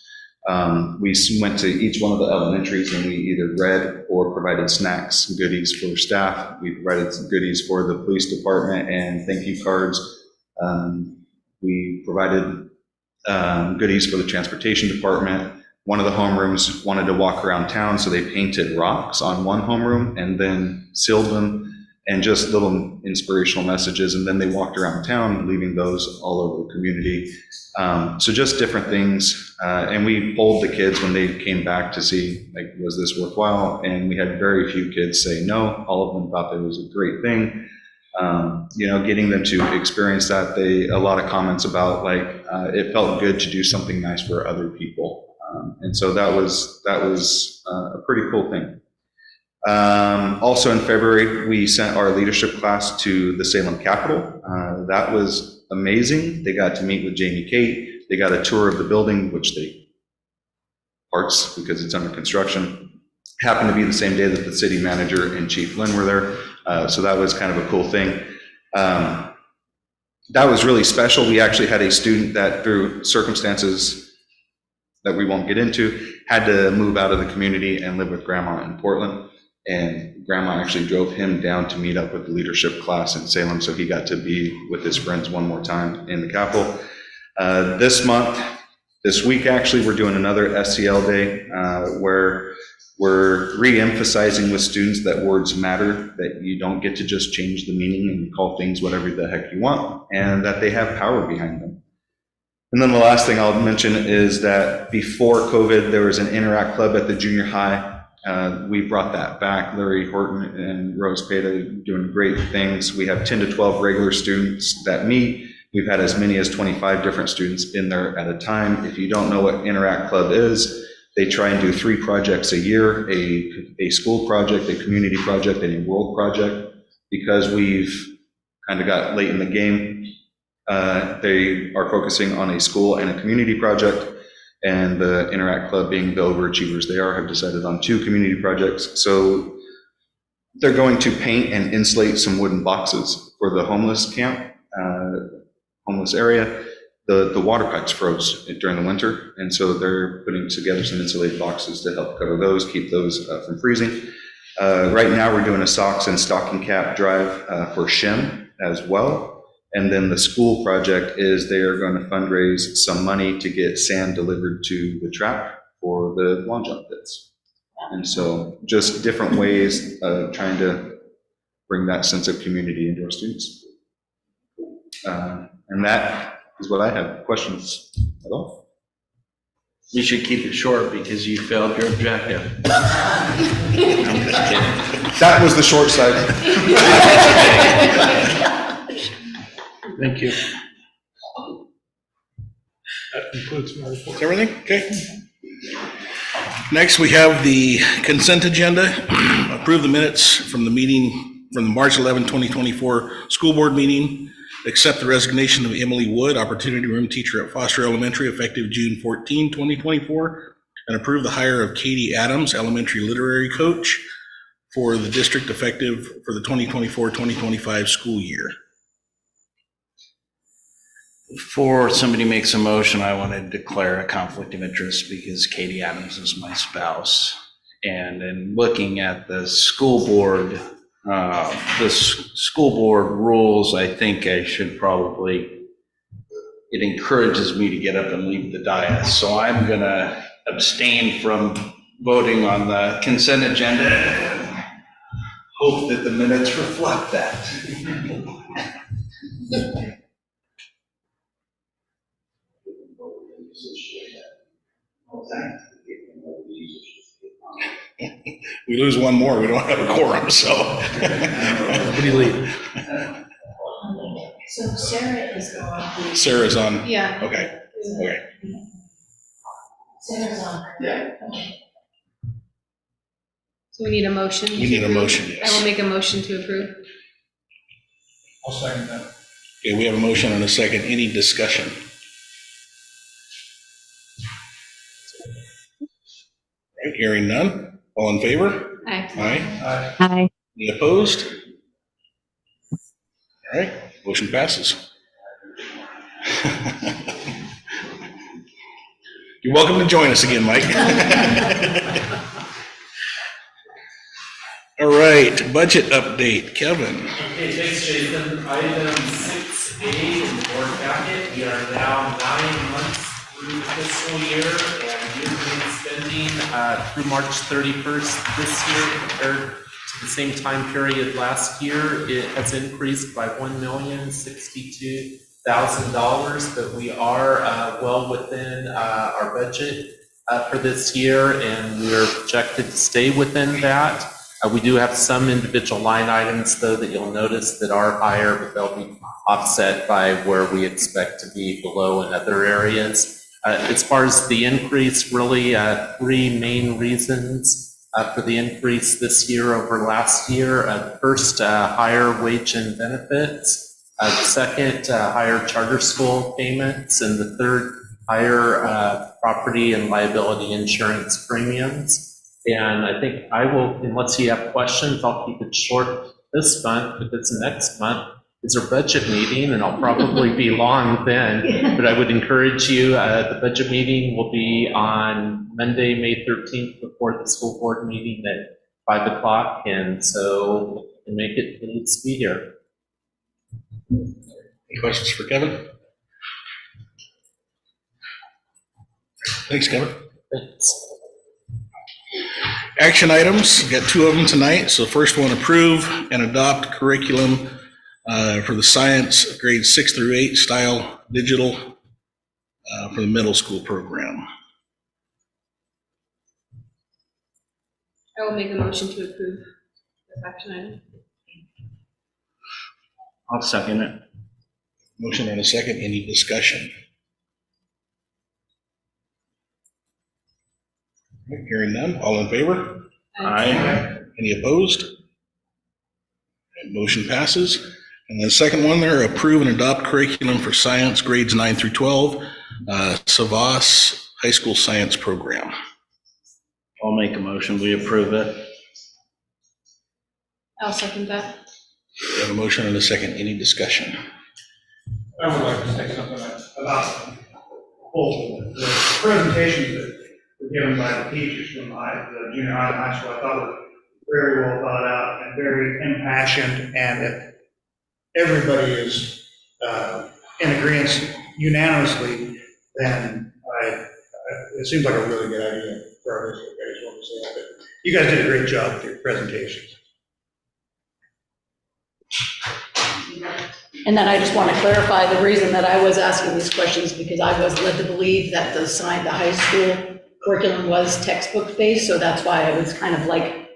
We went to each one of the elementaries, and we either read or provided snacks and goodies for staff. We provided some goodies for the police department and thank you cards. We provided goodies for the transportation department. One of the homerooms wanted to walk around town, so they painted rocks on one homeroom and then sealed them, and just little inspirational messages. And then they walked around town, leaving those all over the community. So just different things. And we polled the kids when they came back to see, like, was this worthwhile? And we had very few kids say no. All of them thought it was a great thing. Getting them to experience that. A lot of comments about, like, it felt good to do something nice for other people. And so that was a pretty cool thing. Also in February, we sent our leadership class to the Salem Capitol. That was amazing. They got to meet with Jamie Kate. They got a tour of the building, which parts because it's under construction. Happened to be the same day that the city manager and Chief Lynn were there. So that was kind of a cool thing. That was really special. We actually had a student that, through circumstances that we won't get into, had to move out of the community and live with grandma in Portland. And grandma actually drove him down to meet up with the leadership class in Salem, so he got to be with his friends one more time in the Capitol. This month, This week, actually, we're doing another SEL day where we're re-emphasizing with students that words matter, that you don't get to just change the meaning and call things whatever the heck you want, and that they have power behind them. And then the last thing I'll mention is that before COVID, there was an Interact Club at the junior high. We brought that back. Larry Horton and Rose Peta doing great things. We have 10 to 12 regular students that meet. We've had as many as 25 different students in there at a time. If you don't know what Interact Club is, they try and do 3 projects a year, a school project, a community project, and a world project. Because we've kind of got late in the game, they are focusing on a school and a community project, and the Interact Club, being the overachievers they are, have decided on 2 community projects. So they're going to paint and insulate some wooden boxes for the homeless camp, homeless area. The water pipes froze during the winter, and so they're putting together some insulated boxes to help cover those, keep those from freezing. Right now, we're doing a socks and stocking cap drive for SHIM as well. And then the school project is they are going to fundraise some money to get sand delivered to the track for the long jump pits. And so just different ways of trying to bring that sense of community into our students. And that is what I have. Questions at all? You should keep it short because you failed your objective. That was the short side. Thank you. That concludes my report. Is everything? Okay. Next, we have the consent agenda. Approve the minutes from the meeting, from the March 11, 2024 school board meeting. Accept the resignation of Emily Wood, opportunity room teacher at Foster Elementary, effective June 14, 2024. And approve the hire of Katie Adams, elementary literary coach, for the district effective for the 2024-2025 school year. Before somebody makes a motion, I want to declare a conflict of interest because Katie Adams is my spouse. And in looking at the school board rules, I think I should probably, it encourages me to get up and leave the dais. So I'm going to abstain from voting on the consent agenda. Hope that the minutes reflect that. We lose one more, we don't have a quorum, so. What do you leave? So Sarah is on. Sarah's on. Yeah. Okay. Okay. Sarah's on. Yeah. So we need a motion. We need a motion, I yes. will make a motion to approve. I'll second that. Okay, we have a motion and a second. Any discussion? All right, hearing none. All in favor? Aye. Aye. Aye. Any opposed? All right, motion passes. You're welcome to join us again, Mike. All right, budget update, Kevin. Okay, thanks, Jason. Item 6A in the board packet. We are now 9 months through the fiscal year, and year-to-date spending through March 31st this year compared to the same time period last year, it has increased by $1,062,000, but we are well within our budget for this year, and we are projected to stay within that. We do have some individual line items, though, that you'll notice that are higher, but they'll be offset by where we expect to be below in other areas. As far as the increase, really 3 main reasons for the increase this year over last year. First, higher wage and benefits. The second, higher charter school payments. And the third, higher property and liability insurance premiums. And I think I will, unless you have questions, I'll keep it short this month, because next month is our budget meeting, and I'll probably be long then. But I would encourage you, the budget meeting will be on Monday, May 13th, before the school board meeting at 5 o'clock. And so make it, please be here. Any questions for Kevin? Thanks, Kevin. Action items, got two of them tonight. So first one, approve and adopt curriculum for the science grades 6 through 8 style digital for the middle school program. I will make a motion to approve this action item. I'll second it. Motion and a second. Any discussion? Hearing none. All in favor? Aye. Any opposed? Motion passes. And the second one there, approve and adopt curriculum for science grades 9 through 12, Savas High School Science Program. I'll make a motion, we approve it. I'll second that. We have a motion and a second. Any discussion? I would like to say something about both the presentations that were given by the teachers from the junior high and high school. I thought were very well thought out and very impassioned, and if everybody is in agreement unanimously, then it seems like a really good idea for our district. I just want to say that. But you guys did a great job with your presentations. And then I just want to clarify, the reason that I was asking these questions, because I was led to believe that the high school curriculum was textbook-based, so that's why I was kind of like,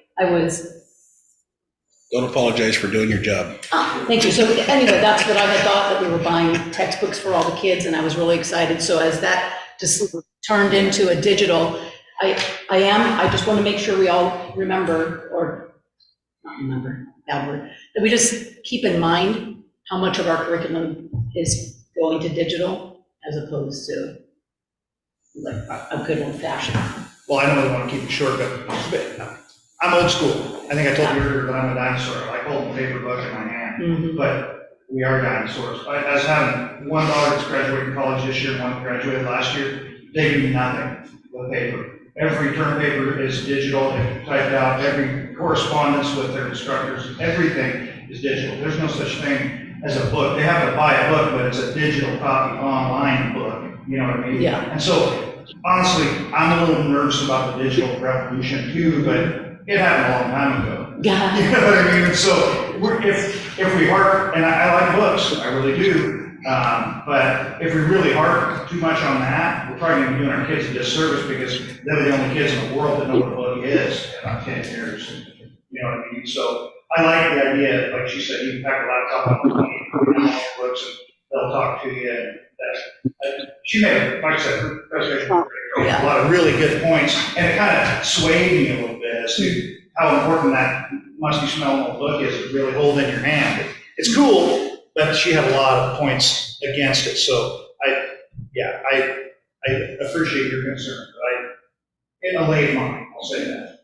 Don't apologize for doing your job. Thank you. So anyway, that's what I had thought, that we were buying textbooks for all the kids, and I was really excited. So as that just turned into a digital, I just want to make sure we all remember, or not remember, bad word, that we just keep in mind how much of our curriculum is going to digital as opposed to like a good old fashioned. Well, I know we want to keep it short, but I'm old school. I think I told you earlier that I'm a dinosaur. I like holding a paper book in my hand, Mhm. but we are dinosaurs. As having one daughter that's graduating college this year and one graduated last year, they do nothing with paper. Every term paper is digital, they've typed out, every correspondence with their instructors, everything is digital. There's no such thing as a book. They have to buy a book, but it's a digital copy online book, you know what I mean? Yeah. And so, honestly, I'm a little nervous about the digital revolution too, but it happened a long time ago. Yeah. You know what I mean? And so, if we harp, and I like books, I really do, but if we really harp too much on that, we're probably gonna be doing our kids a disservice, because they're the only kids in the world that know what a book is in about 10 years. You know what I mean? So, I like the idea, like she said, you can pack a laptop on the books and they'll talk to you. And she made, like I said, her presentation was great. A lot of really good points, and it kind of swayed me a little bit as to how important that musty smelling old book is to really hold in your hand. It's cool, but she had a lot of points against it. So I appreciate your concern. It allayed mine, I'll say that.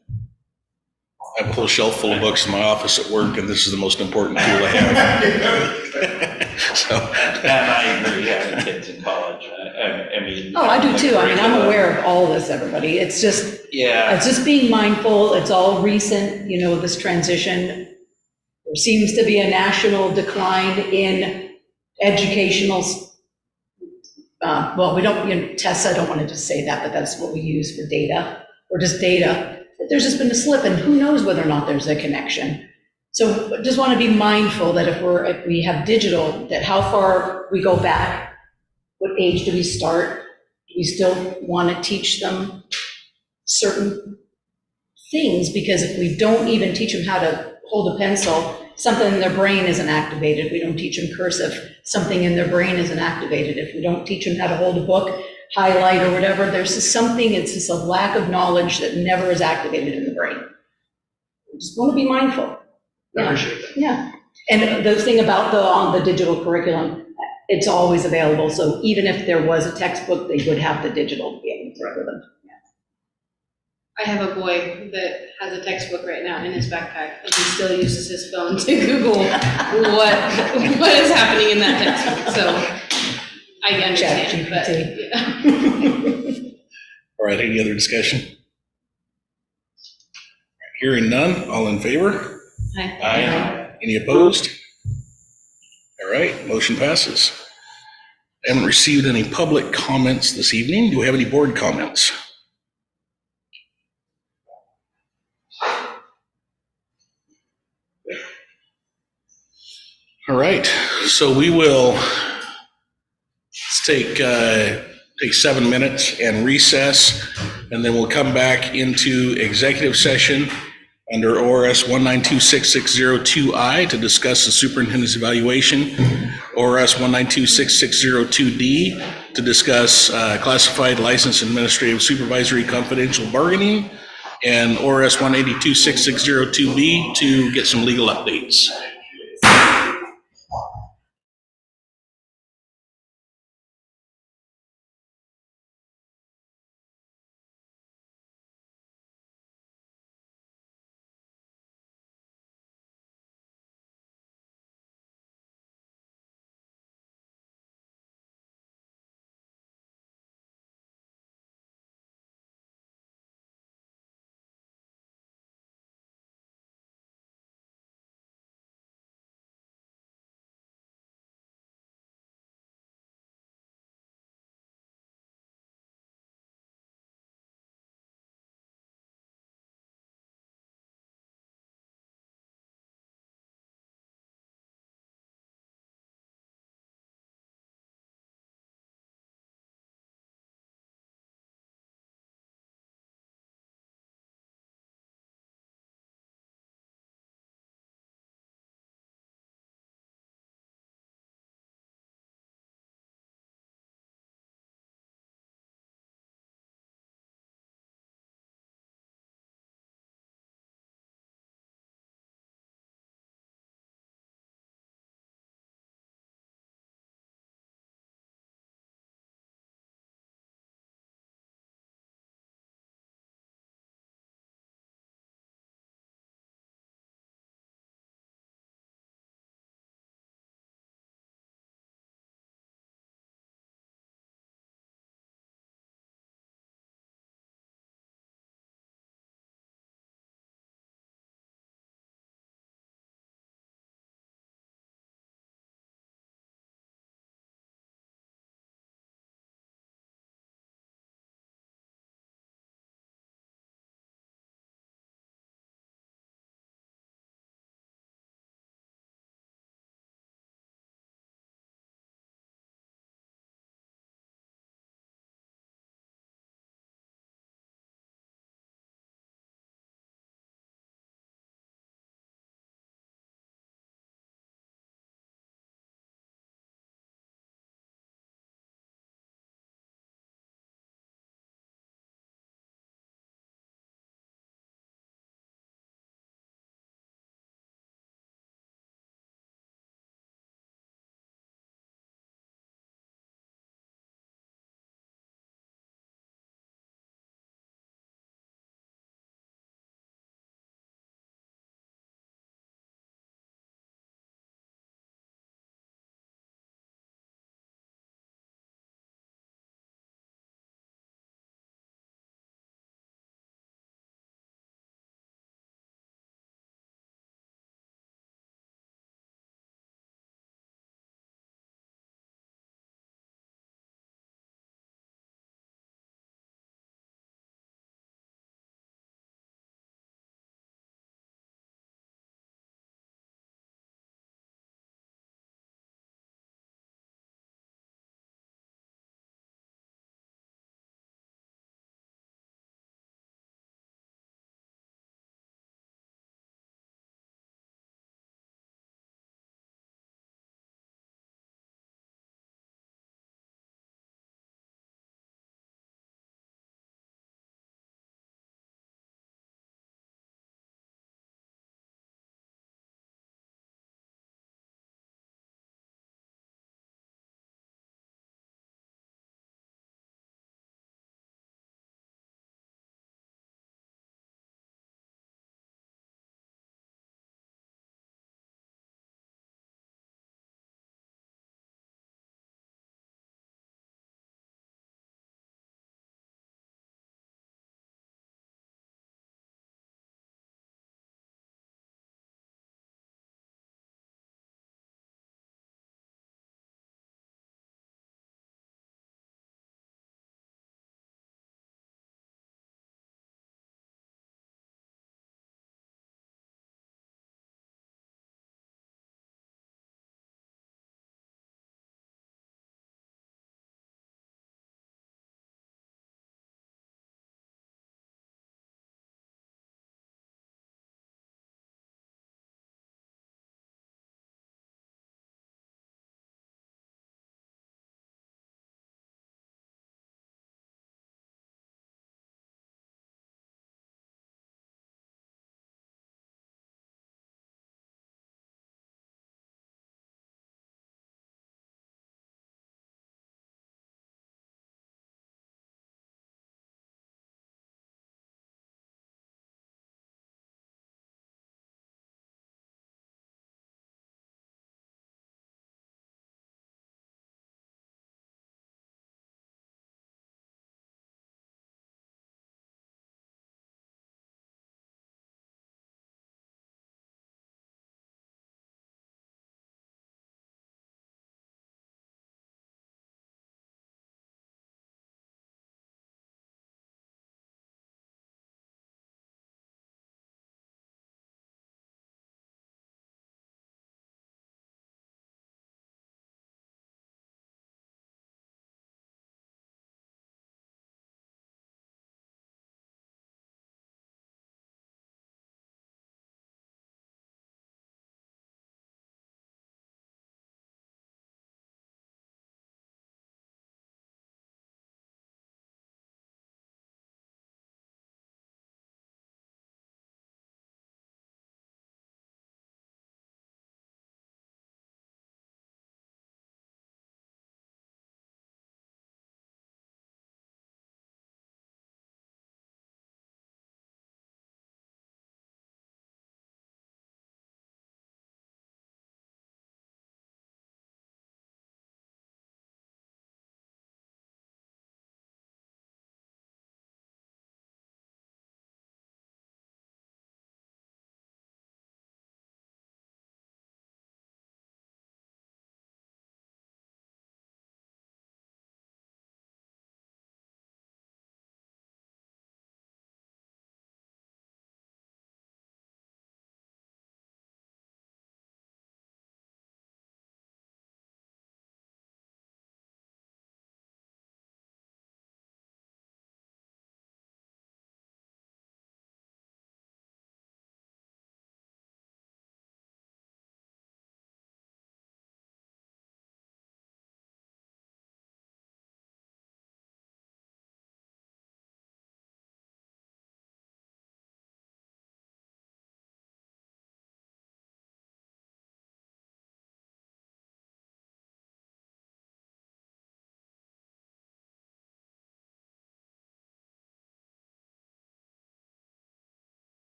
I have a whole shelf full of books in my office at work, and this is the most important tool I have. So. And I agree, having kids in college, I mean. Oh, I do too. I mean, I'm aware of all this, everybody. It's just, Yeah. it's just being mindful. It's all recent, this transition. There seems to be a national decline in educational, well, we don't, tests, I don't want to just say that, but that's what we use for data, or just data. There's just been a slip, and who knows whether or not there's a connection. So just want to be mindful that if we have digital, that how far we go back, what age do we start? Do we still want to teach them certain things? Because if we don't even teach them how to hold a pencil, something in their brain isn't activated. We don't teach them cursive, something in their brain isn't activated. If we don't teach them how to hold a book, highlight or whatever, there's just something, it's just a lack of knowledge that never is activated in the brain. Just want to be mindful. I appreciate that. Yeah, and the thing about the digital curriculum, it's always available, so even if there was a textbook, they would have the digital to be able to throw with them. I have a boy that has a textbook right now in his backpack, and he still uses his phone to Google what is happening in that textbook, so I understand, but, yeah. All right, any other discussion? Hearing none, all in favor? Aye. Any opposed? All right, motion passes. Haven't received any public comments this evening. Do we have any board comments? All right, so we will take 7 minutes and recess, and then we'll come back into executive session under ORS 1926602I to discuss the superintendent's evaluation, ORS 1926602D to discuss classified licensed administrative supervisory confidential bargaining, and ORS 1826602B to get some legal updates.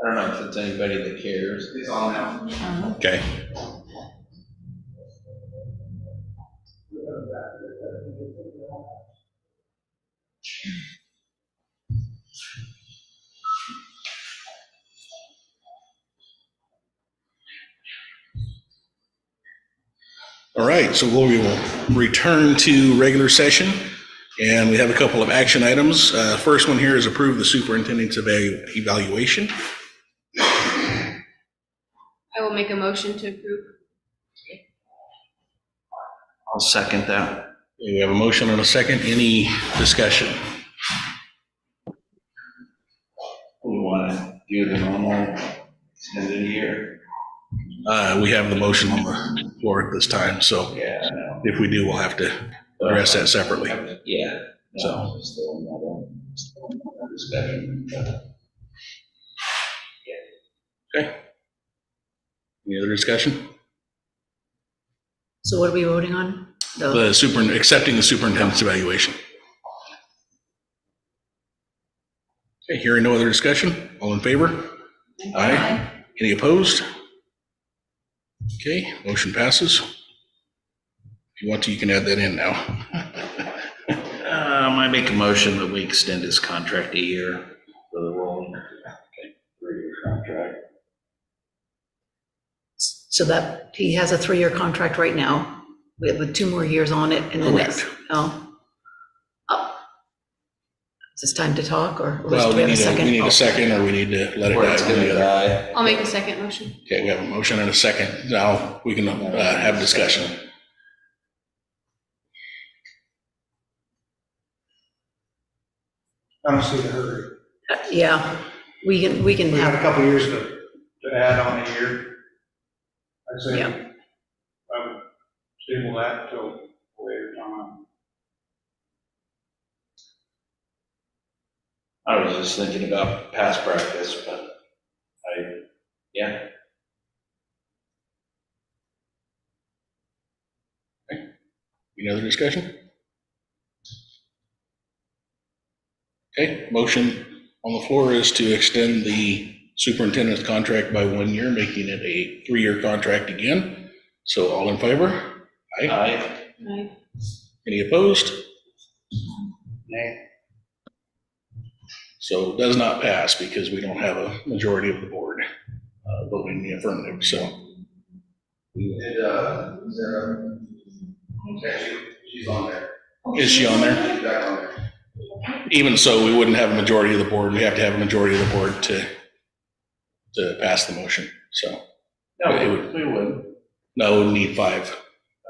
I don't know if it's anybody that cares. It's on now. Okay. All right, so we will return to regular session, and we have a couple of action items. First one here is approve the superintendent's evaluation. I will make a motion to approve. I'll second that. We have a motion and a second. Any discussion? We want to do the normal extended year. We have the motion on the floor at this time, so Yeah, I know. if we do, we'll have to address that separately. Yeah. So. Still another discussion. Okay. Any other discussion? So what are we voting on? Accepting the superintendent's evaluation. Okay, hearing no other discussion, all in favor? Aye. Any opposed? Okay, motion passes. If you want to, you can add that in now. I make a motion that we extend his contract a year for the rolling 3-year contract. So that, he has a 3-year contract right now, with 2 more years on it, and the next, Correct. Is this time to talk, or Well, do we have a second? we need a second, or we need to let it Or it's die one or gonna the other. die. I'll make a second motion. Okay, we have a motion and a second. Now we can have discussion. I don't see the hurry. Yeah, we can We have a have, couple years to add on a year. I'd say Yeah. I would table that till later time. I was just thinking about past practice, but yeah. Any other discussion? Okay, motion on the floor is to extend the superintendent's contract by 1 year, making it a 3-year contract again. So all in favor? Aye. Aye. Any opposed? Nay. So it does not pass because we don't have a majority of the board voting the affirmative, so. Is there she's on there. Is she on there? She's back on there. Even so, we wouldn't have a majority of the board. We have to have a majority of the board to pass the motion, so. No, we wouldn't. No, we need 5.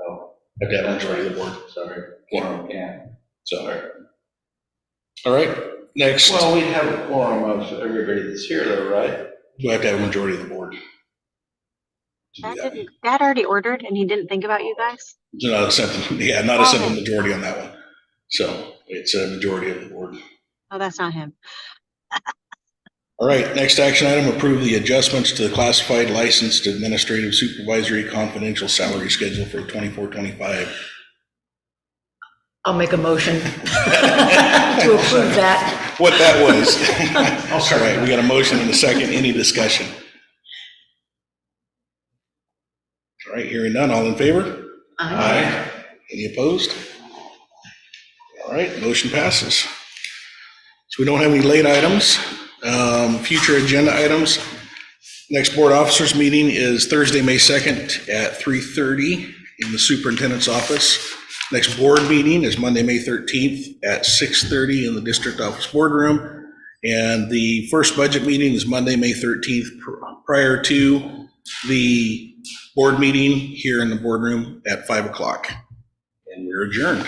Oh, Have to have a majority of the board, sorry. Yeah. Yeah. so. All right, next, Well, we'd have a quorum of everybody that's here though, right? we have to have a majority of the board. to do that. Dad already ordered and he didn't think about you guys? It's not a simple, yeah, not a simple majority on that one. So it's a majority of the board. Oh, that's not him. All right, next action item, approve the adjustments to the classified licensed administrative supervisory confidential salary schedule for 24-25. I'll make a motion to approve that. What that was. All right, we got a motion and a second. Any discussion? All right, hearing none. All in favor? Aye. Any opposed? All right, motion passes. So we don't have any late items. Future agenda items. Next board officers meeting is Thursday, May 2nd at 3:30 in the superintendent's office. Next board meeting is Monday, May 13th at 6:30 in the district office boardroom. And the first budget meeting is Monday, May 13th, prior to the board meeting here in the boardroom at 5 o'clock. And we're adjourned.